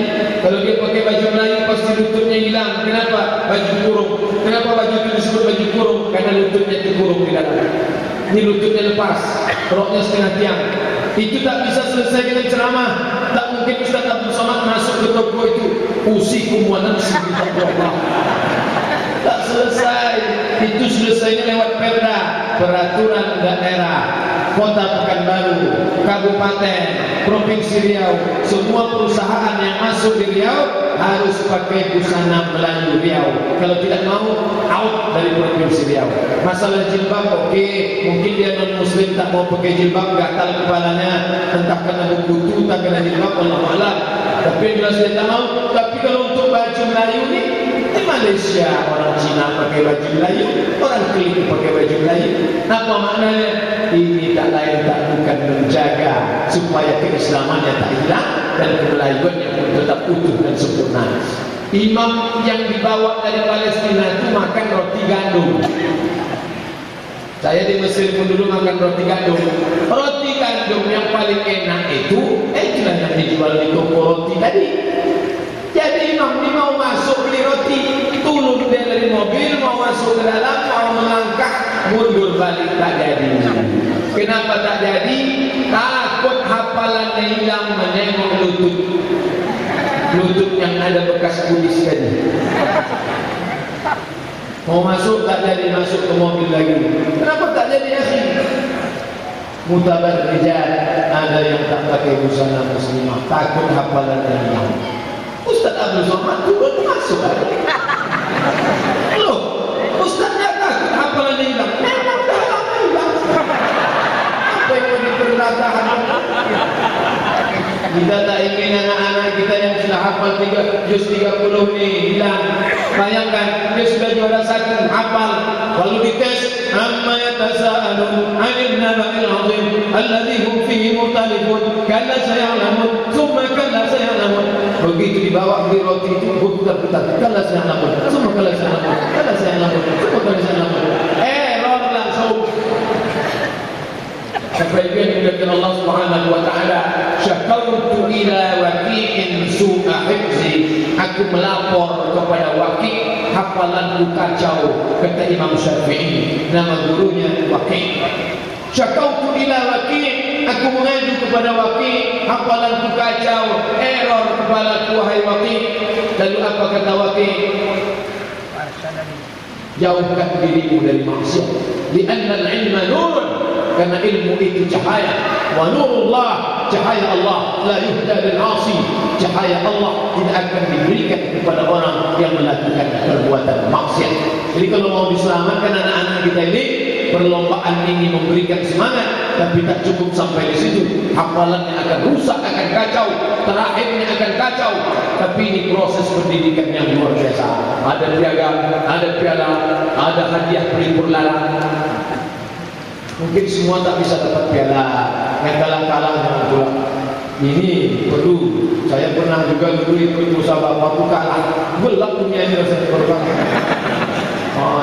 Kalau dia pakai baju Melayu, pasti lututnya hilang. Kenapa? Baju kurung. Kenapa baju itu disebut baju kurung? Karena lututnya terkurung di dalam. Ini lututnya lepas, roknya setengah tiang. Itu tak bisa selesai dengan ceramah. Tak mungkin Ustaz Abdul Somad masuk ke toko itu usikum wa nafsi bitaqwallah. Tak selesai. Itu selesainya lewat perda, peraturan daerah, Kota Pekanbaru, Kabupaten, Provinsi Riau. Semua perusahaan yang masuk di Riau harus pakai busana Melayu Riau. Kalau tidak mau, out dari Provinsi Riau. Masalah jilbab, oke, mungkin dia non Muslim tak mau pakai jilbab, gatal kepalanya, entah kena buku tak kena jilbab, Allah Allah. Tapi jelas dia tak mau. Tapi kalau untuk baju Melayu ni, di Malaysia orang Cina pakai baju Melayu, orang Keling pakai baju Melayu. Apa maknanya? Ini tak lain tak bukan menjaga supaya keislamannya tak hilang dan kemelayuannya pun tetap utuh dan sempurna. Imam yang dibawa dari Palestina itu makan roti gandum. Saya di Mesir pun dulu makan roti gandum. Roti gandum yang paling enak itu itulah yang dijual di toko roti tadi. Jadi imam ini mau masuk beli roti, turun dia dari mobil, mau masuk ke dalam, mau melangkah, mundur balik, tak jadi. Kenapa tak jadi? Takut hafalannya hilang, menengok lutut. Lutut yang ada bekas kulis tadi. Mau masuk tak jadi, masuk ke mobil lagi. Kenapa tak jadi akhi? Mutabar rijal, ada yang tak pakai busana muslimah, takut hafalannya hilang. Ustaz Abdul Somad turun masuk aja. Loh, Ustaznya takut hafalannya hilang. Memang dah lama hilang. Apa yang mau diperlatahan? Kita tak ingin anak-anak kita yang sudah hafal juz 30 ni hilang. Bayangkan dia sudah juara 1 hafal, lalu dites amma yatasaalun 'anil naba'il 'azim alladhi hum fihi mukhtalifun kalla sayalamun thumma kalla sayalamun. Begitu dibawa beli roti itu putar-putar, kalla sayalamun thumma kalla sayalamun, kalla sayalamun thumma kalla sayalamun. Error langsung. Sampai dia dimuliakan Allah Subhanahu wa taala, syakautu ila waqi'in su'a hifzi. Aku melapor kepada Waqi', hafalanku kacau, kata Imam Syafi'i, nama gurunya Waqi'. Syakautu ila Waqi', aku mengadu kepada Waqi', hafalanku kacau, error kepalaku wahai Waqi'. Lalu apa kata Waqi'? Jauhkan dirimu dari maksiat. Li'anna al-'ilma nurun, karena ilmu itu cahaya. Wa nurullah, cahaya Allah, la yuhda lil 'asi. Cahaya Allah tidak akan diberikan kepada orang yang melakukan perbuatan maksiat. Jadi kalau mau diselamatkan anak-anak kita ini, perlombaan ini memberikan semangat, tapi tak cukup sampai di situ. Hafalannya akan rusak, akan kacau, terakhirnya akan kacau. Tapi ini proses pendidikan yang luar biasa. Ada piagam, ada piala, ada hadiah pelipur larang. Mungkin semua tak bisa dapat piala, yang kalah-kalah jangan pulang. Ini perlu. Saya pernah juga dulu ikut musabaqah, waktu kalah, gelap dunia ini rasanya korban.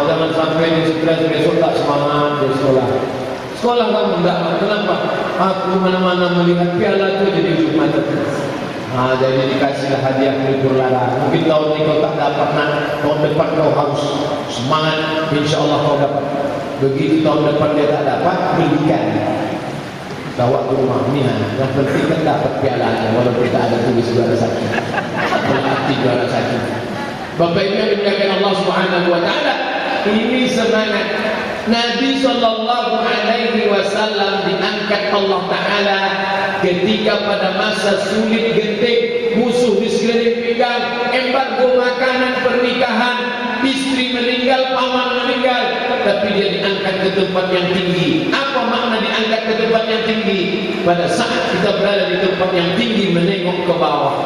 Jangan sampai di stres besok tak semangat di sekolah. Sekolah kamu enggak, kenapa? Aku mana-mana melihat piala itu jadi ujung mata. Jadi dikasih hadiah pelipur larang. Mungkin tahun ini kau tak dapat, tahun depan kau harus semangat, insya Allah kau dapat. Begitu tahun depan dia tak dapat, belikan, bawa ke rumah ni. Yang penting kan dapat pialanya, walaupun tak ada tulis juara 1, berarti juara 1. Bapak Ibu yang dimuliakan Allah Subhanahu wa taala, ini semangat Nabi sallallahu alaihi wasallam diangkat Allah taala ketika pada masa sulit genting, musuh di sekeliling pinggang, embargo makanan, pernikahan, istri meninggal, paman meninggal, tapi dia diangkat ke tempat yang tinggi. Apa makna diangkat ke tempat yang tinggi? Pada saat kita berada di tempat yang tinggi, menengok ke bawah,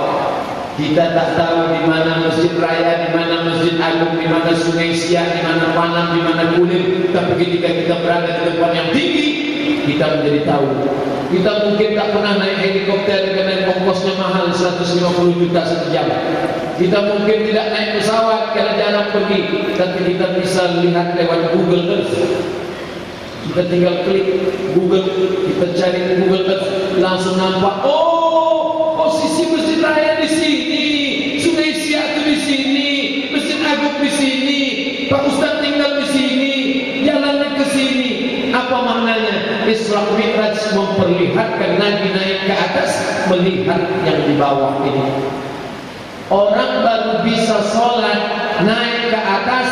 kita tak tahu di mana masjid raya, di mana masjid agung, di mana sungai Siak, di mana Panang, di mana Kulim. Tapi ketika kita berada di tempat yang tinggi, kita menjadi tahu. Kita mungkin tak pernah naik helikopter karena ongkosnya mahal 150 juta sejam. Kita mungkin tidak naik pesawat karena jarang pergi, tapi kita bisa lihat lewat Google Earth. Kita tinggal klik Google, kita cari Google Earth, langsung nampak, oh posisi masjid raya di sini, sungai Siak itu di sini. Pak Ustaz tinggal di sini, jalannya ke sini. Apa maknanya? Isra Mi'raj memperlihatkan Nabi naik ke atas, melihat yang di bawah ini. Orang baru bisa sholat naik ke atas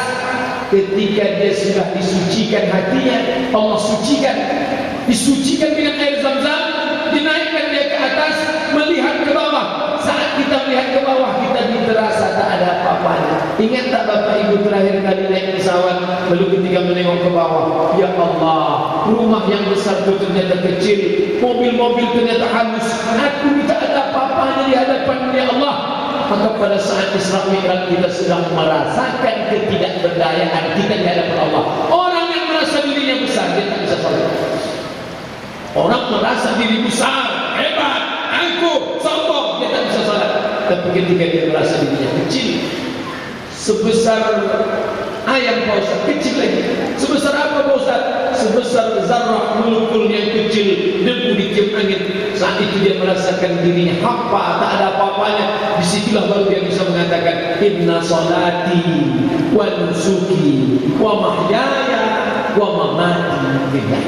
ketika dia sudah disucikan hatinya. Allah sucikan, disucikan dengan air Zam-Zam, dinaikkan dia ke atas, melihat ke bawah. Saat kita melihat ke bawah, kita terasa tak ada apa-apanya. Ingat tak Bapak Ibu terakhir kali naik pesawat, lalu ketika menengok ke bawah, ya Allah, rumah yang besar itu ternyata kecil, mobil-mobil ternyata halus, aku tak ada apa-apanya di hadapan ya Allah. Maka pada saat Isra Mi'raj kita sedang merasakan ketidakberdayaan kita di hadapan Allah. Orang yang merasa dirinya besar, dia tak bisa salat. Orang merasa diri besar, hebat, aku sombong, dia tak bisa salat. Tapi ketika dia merasa dirinya kecil, sebesar ayam Pak Ustaz, kecil lagi. Sebesar apa Pak Ustaz? Sebesar zarrah mulukul yang kecil, debu di tiup angin. Saat itu dia merasakan dirinya hampa, tak ada apa-apanya. Disitulah baru dia bisa mengatakan inna salati wa nusuki wa mahyaya wa mamati lillah.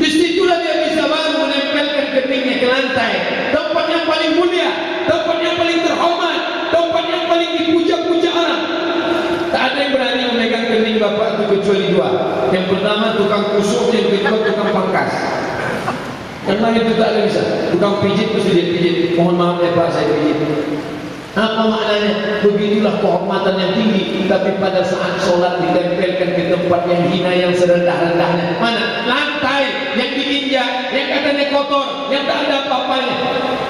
Disitulah dia bisa baru menempelkan keningnya ke lantai. Tempat yang paling mulia, tempat yang paling terhormat, tempat yang paling dipuja-puja orang. Tak ada yang berani memegang kening bapak itu kecuali dua. Yang pertama tukang kusuk, yang kedua tukang pangkas. Yang lain itu tak ada bisa. Tukang pijit mesti dia pijit. Mohon maaf ya Pak, saya pijit. Apa maknanya? Begitulah kehormatan yang tinggi. Tapi pada saat sholat ditempelkan ke tempat yang hina, yang serendah-rendahnya. Mana? Lantai yang diinjak, yang katanya kotor, yang tak ada apa-apanya.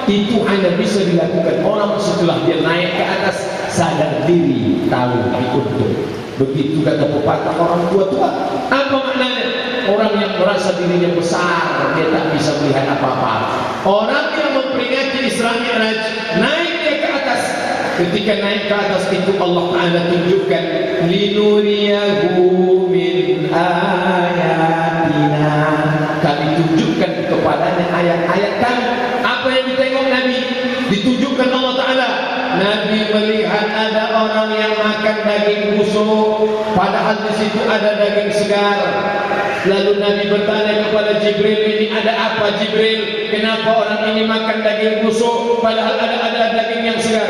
Itu hanya bisa dilakukan orang setelah dia naik ke atas, sadar diri, tahu diuntung. Begitu kata pepatah orang tua-tua. Apa maknanya? Orang yang merasa dirinya besar, dia tak bisa melihat apa-apa. Orang yang memperingati Isra Mi'raj, naik dia ke atas. Ketika naik ke atas itu Allah Ta'ala tunjukkan linuriyahu min ayatina. Kami tunjukkan kepadanya ayat-ayat kami. Apa yang ditengok Nabi? Ditunjukkan Allah Ta'ala. Nabi melihat ada orang yang makan daging busuk, padahal di situ ada daging segar. Lalu Nabi bertanya kepada Jibril, ini ada apa Jibril? Kenapa orang ini makan daging busuk, padahal ada daging yang segar?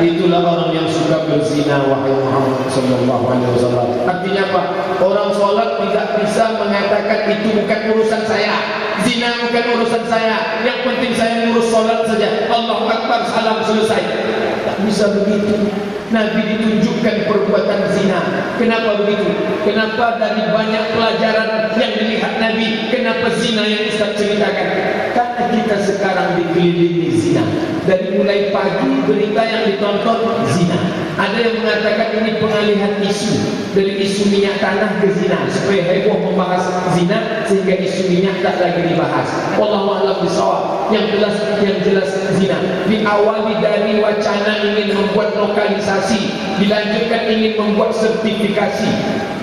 Itulah orang yang suka berzina, wahai Muhammad sallallahu alaihi wasallam. Artinya apa? Orang sholat tidak bisa mengatakan itu bukan urusan saya. Zina bukan urusan saya. Yang penting saya ngurus sholat saja. Allahu Akbar, salam, selesai. Tak bisa begitu. Nabi ditunjukkan perbuatan zina. Kenapa begitu? Kenapa dari banyak pelajaran yang dilihat Nabi, kenapa zina yang Ustaz ceritakan? Karena kita sekarang dikelilingi zina. Dari mulai pagi berita yang ditonton zina. Ada yang mengatakan ini pengalihan isu dari isu minyak tanah ke zina, supaya heboh membahas zina sehingga isu minyak tak lagi dibahas. Wallahu a'lam bishawab. Yang jelas zina diawali dari wacana ingin membuat lokalisasi, dilanjutkan ingin membuat sertifikasi.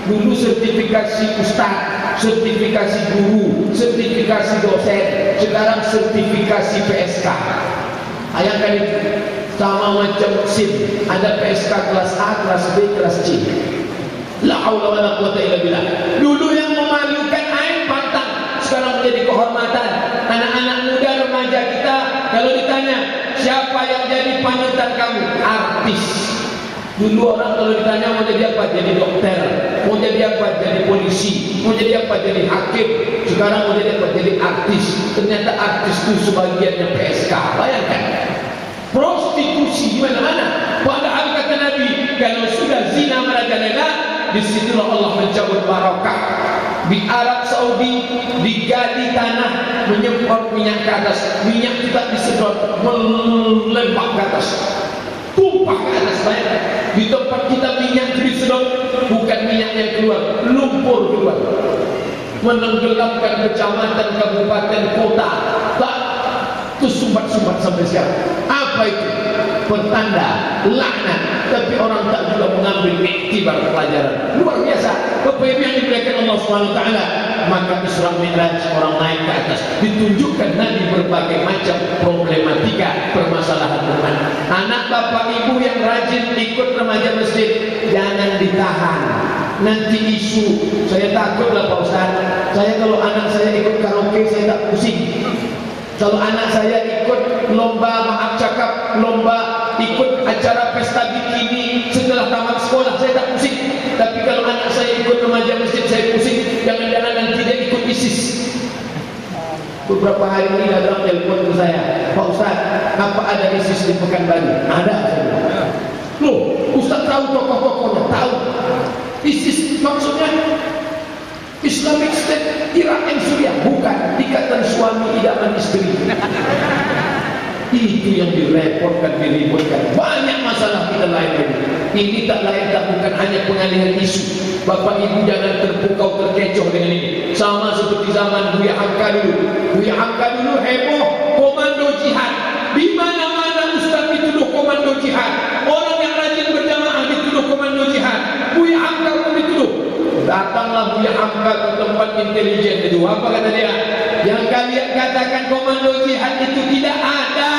Dulu sertifikasi ustaz, sertifikasi guru, sertifikasi dosen, sekarang sertifikasi PSK. Bayangkan itu, sama macam SIM, ada PSK kelas A, kelas B, kelas C. La haula wala quwata illa billah. Dulu yang memalukan air pantang, sekarang menjadi kehormatan. Anak-anak muda remaja kita kalau ditanya siapa yang jadi panutan kamu? Artis. Dulu orang kalau ditanya mau jadi apa? Jadi dokter. Mau jadi apa? Jadi polisi. Mau jadi apa? Jadi hakim. Sekarang mau jadi apa? Jadi artis. Ternyata artis itu sebagiannya PSK. Bayangkan. Prostitusi di mana-mana. Padahal kata Nabi, kalau sudah zina merajalela, disitulah Allah mencabut barakah. Di Arab Saudi digali tanah, menyemprot minyak ke atas. Minyak tidak disedot, melembab ke atas, tumpah ke atas. Bayangkan. Di tempat kita minyak disedot, bukan minyak yang keluar, lumpur keluar, menenggelamkan kecamatan, kabupaten, kota. Tak, itu sumbat-sumbat sampai sekarang. Apa itu? Pertanda laknat. Tapi orang tak juga mengambil iktibar pelajaran. Luar biasa. Bapak Ibu yang dimuliakan Allah SWT. Maka Isra Mi'raj, orang naik ke atas, ditunjukkan Nabi berbagai macam problematika, permasalahan umat. Anak bapak ibu yang rajin ikut remaja masjid, jangan ditahan. nanti isu. Saya takutlah Pak Ustaz. Saya kalau anak saya ikut karaoke saya tak pusing. Kalau anak saya ikut lomba maaf cakap, lomba ikut acara pesta bikini setelah tamat sekolah, saya tak pusing. Tapi kalau anak saya ikut remaja masjid, saya pusing. Jangan-jangan nanti dia ikut ISIS. Beberapa hari ini ada orang telepon ke saya, Pak Ustaz, apa ada ISIS di Pekanbaru? Ada. Loh, Ustaz tahu tokoh-tokohnya? Tahu. ISIS maksudnya Islamic State Irak dan Suriah, bukan ikatan suami idaman istri. Itu yang direpotkan, diributkan. Banyak masalah kita lain lagi. Ini tak lain tak bukan hanya pengalihan isu. Bapak Ibu jangan terpukau terkecoh dengan ini. Sama seperti zaman Buya Hamka dulu. Buya Hamka dulu heboh komando jihad. Di mana-mana Ustaz dituduh komando jihad. Orang yang rajin berjamaah dituduh komando jihad. Buya Hamka pun dituduh. Datanglah Buya Hamka ke tempat intelijen itu. Apa kata dia? Yang kalian katakan komando jihad itu tidak ada.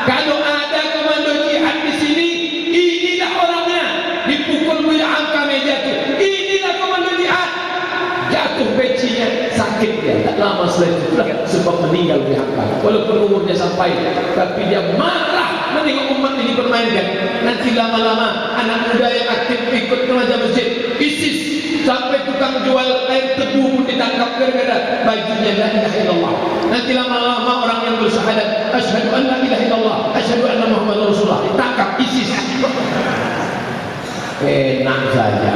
Kalau ada komando jihad di sini, inilah orangnya. Dipukul Buya Hamka meja itu. Inilah komando jihad. Jatuh pecinya, sakit dia. Tak lama setelah itu sebab meninggal Buya Hamka. Walaupun umurnya sampai, tapi dia marah menengok umat ini dipermainkan. Nanti lama-lama anak muda yang aktif ikut remaja masjid ISIS. Sampai tukang jual air tebu pun ditangkap gara-gara bajunya la ilaha illallah. Nanti lama-lama orang yang bersyahadat asyhadu an la ilaha illallah, asyhadu anna Muhammadar Rasulullah ditangkap ISIS. Enak saja.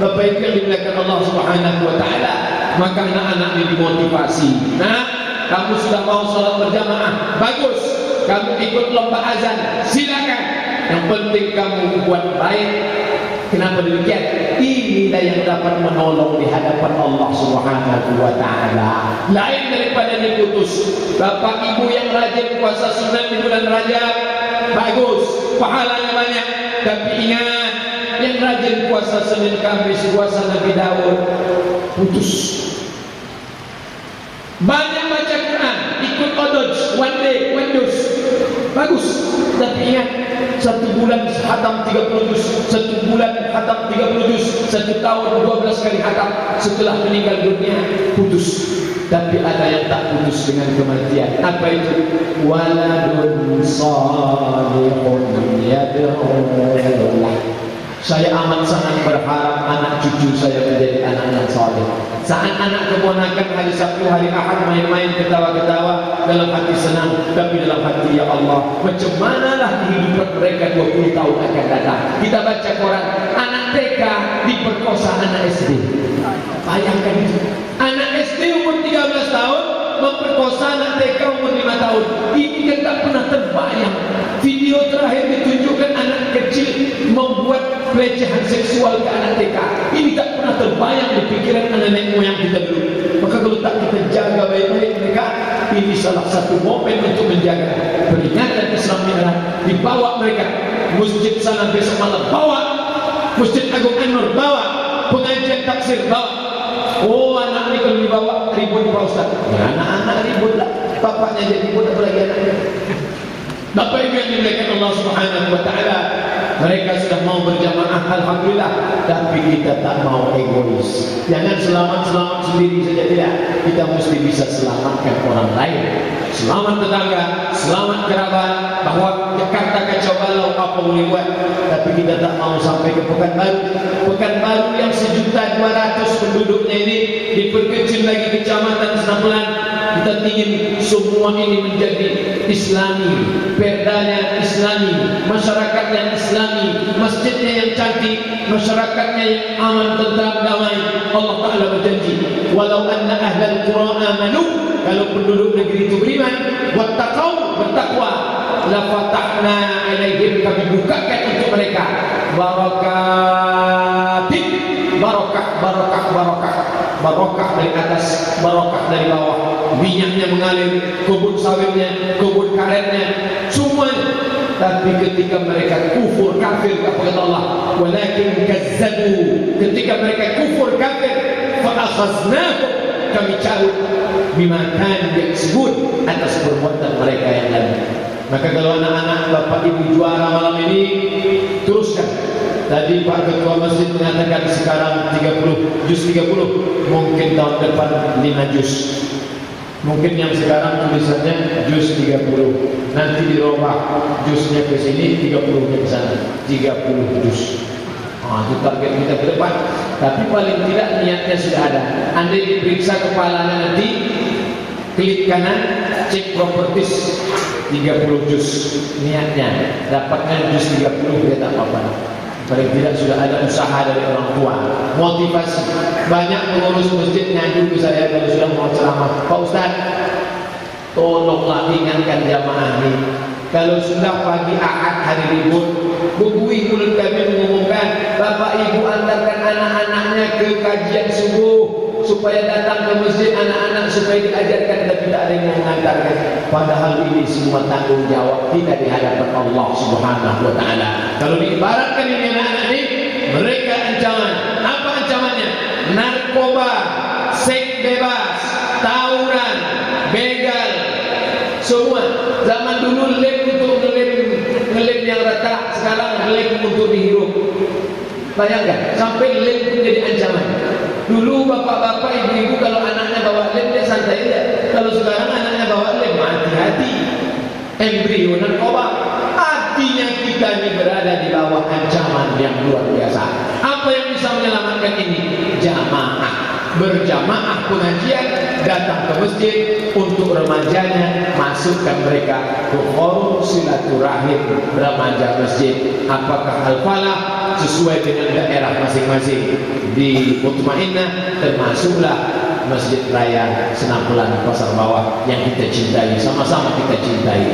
Bapak Ibu yang dimuliakan Allah Subhanahu wa taala, maka anak-anak ini dimotivasi. Nah, kamu sudah mau salat berjamaah, bagus. Kamu ikut lomba azan, silakan. Yang penting kamu buat baik. Kenapa demikian? Inilah yang dapat menolong di hadapan Allah Subhanahu wa taala. Lain daripada diputus. Bapak Ibu yang rajin puasa sunat di bulan Rajab, bagus, pahalanya banyak. Tapi ingat, yang rajin puasa Senin Kamis, puasa Nabi Daud, putus. Banyak baca Quran, ikut odoj, one day, one dose, bagus. Tapi ingat, 1 bulan khatam 30 juz, 1 bulan khatam 30 juz, 1 tahun 12 kali khatam. Setelah meninggal dunia putus. Tapi ada yang tak putus dengan kematian. Apa itu? Waladun salihun yad'ulah. Saya amat sangat berharap anak cucu saya menjadi anak yang saleh. Saat anak keponakan hari Sabtu, hari Ahad main-main ketawa-ketawa, dalam hati senang, tapi dalam hati ya Allah, macam manalah kehidupan mereka 20 tahun akan datang. Kita baca Quran, anak TK diperkosa anak SD. Bayangkan itu. Anak SD umur 13 tahun memperkosa anak TK umur 5 tahun. Ini kan tak pernah terbayang. Video terakhir ditunjukkan anak kecil membuat pelecehan seksual ke anak TK. Ini tak pernah terbayang di pikiran anak-anak moyang kita dulu. Maka kalau tak kita jaga baik-baik mereka, ini salah satu momen untuk menjaga peringatan Islam Mi'raj. Dibawa mereka masjid sana besok malam, bawa Masjid Agung An-Nur, bawa pengajian tafsir, bawa. Oh, anak ini kalau dibawa ribut Pak Ustaz. Ya, anak-anak ribut lah. Bapaknya jadi ribut, apalagi anaknya. Bapak Ibu yang dimuliakan Allah Subhanahu wa taala, mereka sudah mau berjamaah, alhamdulillah, tapi kita tak mau egois. Jangan selamat-selamat sendiri saja, tidak. Kita mesti bisa selamatkan orang lain. Selamat tetangga, selamat kerabat. Bahwa Jakarta kacau balau, apa boleh buat. Tapi kita tak mau sampai ke Pekanbaru. Pekanbaru yang 1.200.000 penduduknya ini diperkecil lagi kecamatan Senapelan. Kita ingin semua ini menjadi Islami, perdanya Islami, masyarakatnya Islami, masjidnya yang cantik, masyarakatnya yang aman, tentram, damai. Allah Ta'ala berjanji, walau anna ahlal qura amanu, kalau penduduk negeri itu beriman, wattaqau, bertakwa, la fatahna alaihim, kami bukakan untuk mereka barakatin, barakah, barakah, barakah, barakah dari atas, barakah dari bawah. Minyaknya mengalir, kebun sawitnya, kebun karetnya, semuanya. Tapi ketika mereka kufur kafir, apa kata Allah? Walakin kazzabu, ketika mereka kufur kafir, fa akhaznahum, kami cabut bima kanu yaksubun, atas perbuatan mereka yang lalu. Maka kalau anak-anak Bapak Ibu juara malam ini, teruskan.
Tadi Pak Ketua Masjid mengatakan sekarang 30, juz 30, mungkin tahun depan 5 juz. Mungkin yang sekarang tulisannya juz 30, nanti dirubah juznya ke sini, 30-nya ke sana, 30 juz. Itu target kita ke depan. Tapi paling tidak niatnya sudah ada. Andai diperiksa kepalanya nanti, klik kanan, cek properties 30 juz. Niatnya dapatnya juz 30, ya tak apa-apa. Paling tidak sudah ada usaha dari orang tua. Motivasi. Banyak pengurus masjid ngadu ke saya kalau sudah mau ceramah, Pak Ustaz, tolonglah ingatkan jamaah ini. Kalau sudah pagi Ahad hari libur, bubui mulut kami mengumumkan, Bapak Ibu antarkan anak-anaknya ke kajian subuh supaya datang ke masjid anak-anak supaya diajarkan, tapi tidak ada yang mengantarkan. Padahal ini semua tanggung jawab kita di hadapan Allah Subhanahu wa taala. Kalau diibaratkan ini anak-anak ini, mereka ancaman. Apa ancamannya? Narkoba, seks bebas, tawuran, begal, semua. Zaman dulu lem untuk ngelem yang rata, sekarang lem untuk dihirup. Bayangkan, sampai lem pun jadi ancaman. Dulu bapak-bapak, ibu-ibu kalau anaknya bawa lem dia santai aja. Kalau sekarang anaknya bawa lem, hati-hati. Embrio narkoba. Artinya kita ini berada di bawah ancaman yang luar biasa. Apa yang bisa menyelamatkan ini? Jamaah. Berjamaah pengajian, datang ke masjid untuk remajanya, masukkan mereka ke forum silaturahim remaja masjid. Apakah Al-Falah sesuai dengan daerah masing-masing di Mutmainnah, termasuklah Masjid Raya Senapelan Pasar Bawah yang kita cintai, sama-sama kita cintai.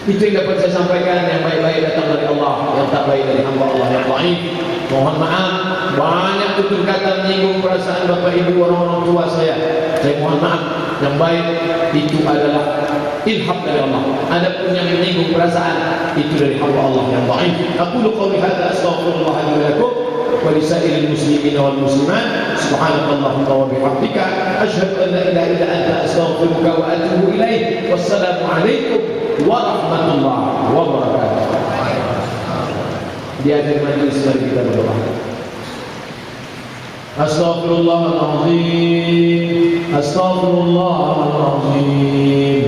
Itu yang dapat saya sampaikan. Yang baik-baik datang dari Allah, yang tak baik dari hamba Allah yang baik. Mohon maaf, banyak tutur kata menyinggung perasaan bapak ibu orang-orang tua saya. Saya mohon maaf. Yang baik itu adalah ilham dari Allah. Adapun yang menyinggung perasaan itu dari hamba Allah yang baik. Aku qouli hadza astaghfirullah li wa lakum wa li sa'iril muslimin wal muslimat. Subhanakallahumma wa bihamdika asyhadu an la ilaha illa anta astaghfiruka wa atubu ilaik. Wassalamu alaikum warahmatullahi wabarakatuh. Di akhir majlis mari kita berdoa. Astaghfirullahaladzim, astaghfirullahaladzim,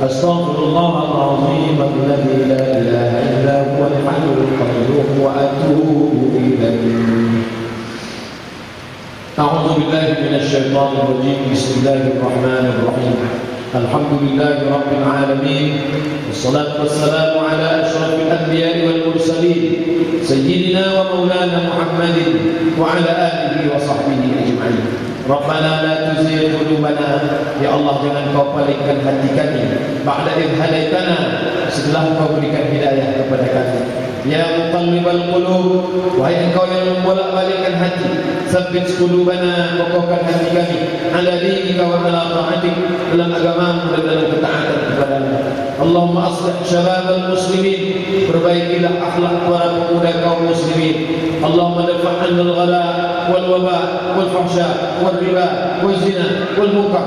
astaghfirullahaladzim, alladzi la ilaha illa huwal hayyul qayyum wa atubu ilaih. A'udzu billahi minasy syaithanir rajim. Bismillahirrahmanirrahim. Alhamdulillahi rabbil alamin. Wassalatu wassalamu ala asyrafil anbiya'i wal mursalin sayyidina wa maulana Muhammadin wa ala alihi wa sahbihi ajma'in. Rabbana la tuzigh qulubana, ya Allah jangan kau palingkan hati kami ba'da idh hadaitana, setelah kau berikan hidayah kepada kami. Ya muqallibal qulub, wahai engkau yang membolak-balikkan hati, tsabbit qulubana, kokohkan hati kami ala dinika wa ala ta'atik, dalam agamamu dan dalam ketaatan kepadamu. Allahumma aslih syababal muslimin, perbaikilah akhlak para pemuda kaum muslimin. Allahumma dafa' 'anil ghala wal waba wal fahsya wal riba wal zina wal munkar.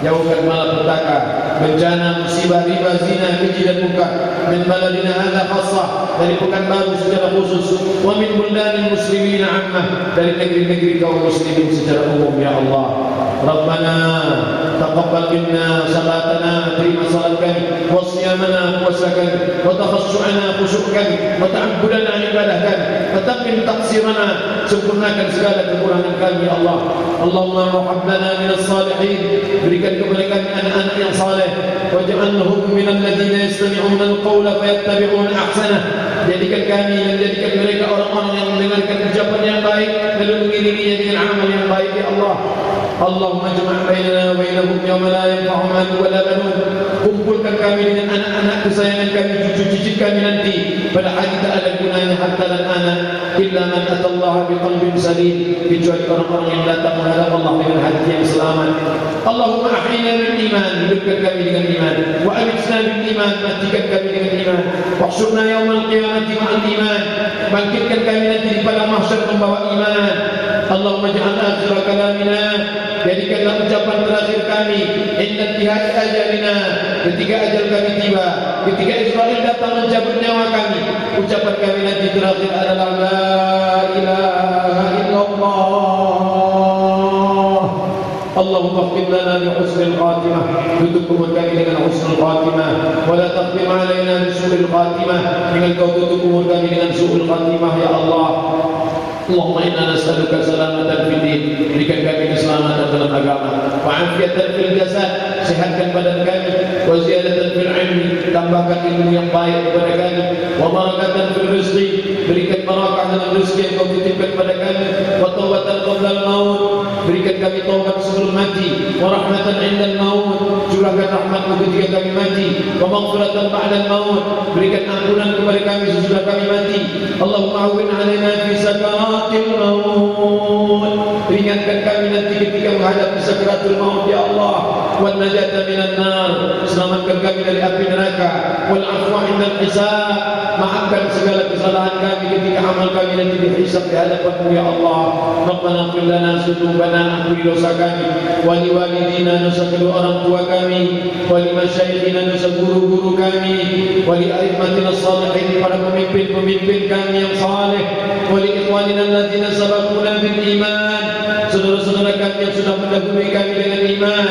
Jauhkan malapetaka, bencana, musibah, riba, zina, keji dan munkar min baladina hadza khassah, dari Pekanbaru secara khusus, wa min buldanil muslimin 'ammah, dari negeri-negeri kaum muslimin secara umum ya Allah. Rabbana taqabbal minna salatana, terima salat kami, wa siyamana, puasa kami, wa takhassu'ana, khusyuk kami, wa ta'abbudana, ibadah kami, wa taqim taqsirana, sempurnakan segala kekurangan kami ya Allah. Allahumma rabbana minas salihin, berikan kepada kami anak-anak yang saleh, waj'alhum minal ladzina yastami'una al-qawla fayattabi'una ahsanah. Jadikan kami dan jadikan mereka orang-orang yang mendengarkan ucapan yang baik lalu mengiringinya dengan amal yang baik ya Allah. Allahumma jama' bainana wa bainahum yawma la yanfa'u malun wa la banun. Kumpulkan kami dengan anak-anak kesayangan kami, cucu-cucu kami nanti pada hari tak ada gunanya harta dan anak, illa man atallaha biqalbin salim, kecuali orang-orang yang datang menghadap Allah dengan hati yang selamat. Allahumma ahyina bil iman, hidupkan kami dengan iman, wa amitna bil iman, matikan kami dengan iman, wahsyurna yaumal qiyamati ma'al iman, bangkitkan kami nanti di padang mahsyar membawa iman.
Allahumma ja'al akhir kalamina, jadikanlah ucapan terakhir kami inna intihai ajalina, ketika ajal kami tiba, ketika Israel datang mencabut nyawa kami, ucapan kami nanti terakhir adalah la ilaha illallah. Allahumma khfid lana bi husnil khatimah, tutup umur kami dengan husnul khatimah, wa la taqdim alaina bi su'il khatimah, dengan kau tutup umur kami dengan su'ul khatimah ya Allah. Allahumma inna nas'aluka salamatan fid din, berikan kami keselamatan dalam agama, wa afiatan fil jasad, sehatkan badan kami, wa ziyadatan fil ilmi, tambahkan ilmu yang baik kepada kami, wa barakatan fil rizqi, berikan barakah dalam rezeki yang kau titipkan kepada kami, wa taubatan qabla al-maut, berikan kami taubat sebelum mati, wa rahmatan 'inda al-maut, curahkan rahmat-Mu ketika kami mati, wa maghfiratan ba'da al-maut, berikan ampunan kepada kami sesudah kami mati. Allahumma awwin 'alaina fi sakaratil maut, ringankan kami nanti ketika menghadapi sakaratul maut ya Allah. Wan najata minan nar, selamatkan kami dari api neraka. Wal afwa 'inda al-hisab, maafkan segala kesalahan kami ketika amal kami nanti dihisab di hadapan-Mu ya Allah. Rabbana ighfir lana dzunubana, ampuni dosa kami, wa li walidina, dosa kedua orang tua kami, wa li masyayikhina, dosa guru-guru kami, wa li a'immatina shalihin, para pemimpin-pemimpin kami yang saleh, wa li ikhwanina alladzina sabaquna bil iman, saudara-saudara kami yang sudah mendahului kami dengan iman.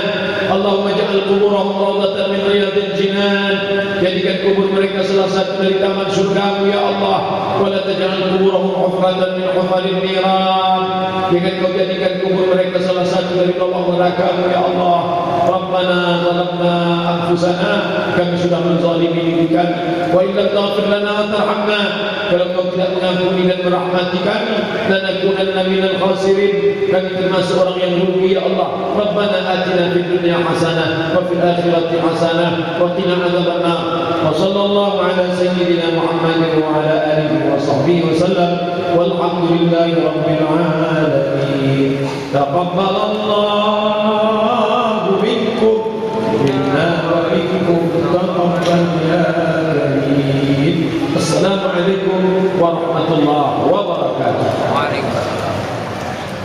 Allahumma ja'al quburahum rawdatan min riyadil jinan, jadikan kubur mereka salah satu dari taman surga-Mu ya Allah. Wa la taj'al quburahum hufratan min hufarin niran, jangan Kau jadikan kubur mereka salah satu dari lubang neraka-Mu ya Allah. Rabbana zalamna anfusana, kami sudah menzalimi diri kami, wa illam taghfir lana wa tarhamna, kalau Kau tidak mengampuni dan merahmati kami, lanakunanna minal khasirin, kami termasuk orang yang rugi ya Allah. Rabbana atina fid dunya hasanah wa fil akhirati hasanah wa qina adzabannar. Wa sallallahu ala sayyidina Muhammadin wa ala alihi wa sahbihi wa sallam, walhamdulillahi rabbil alamin. Taqabbalallahu minkum minna wa minkum taqabbal ya karim. Assalamualaikum warahmatullahi wabarakatuh.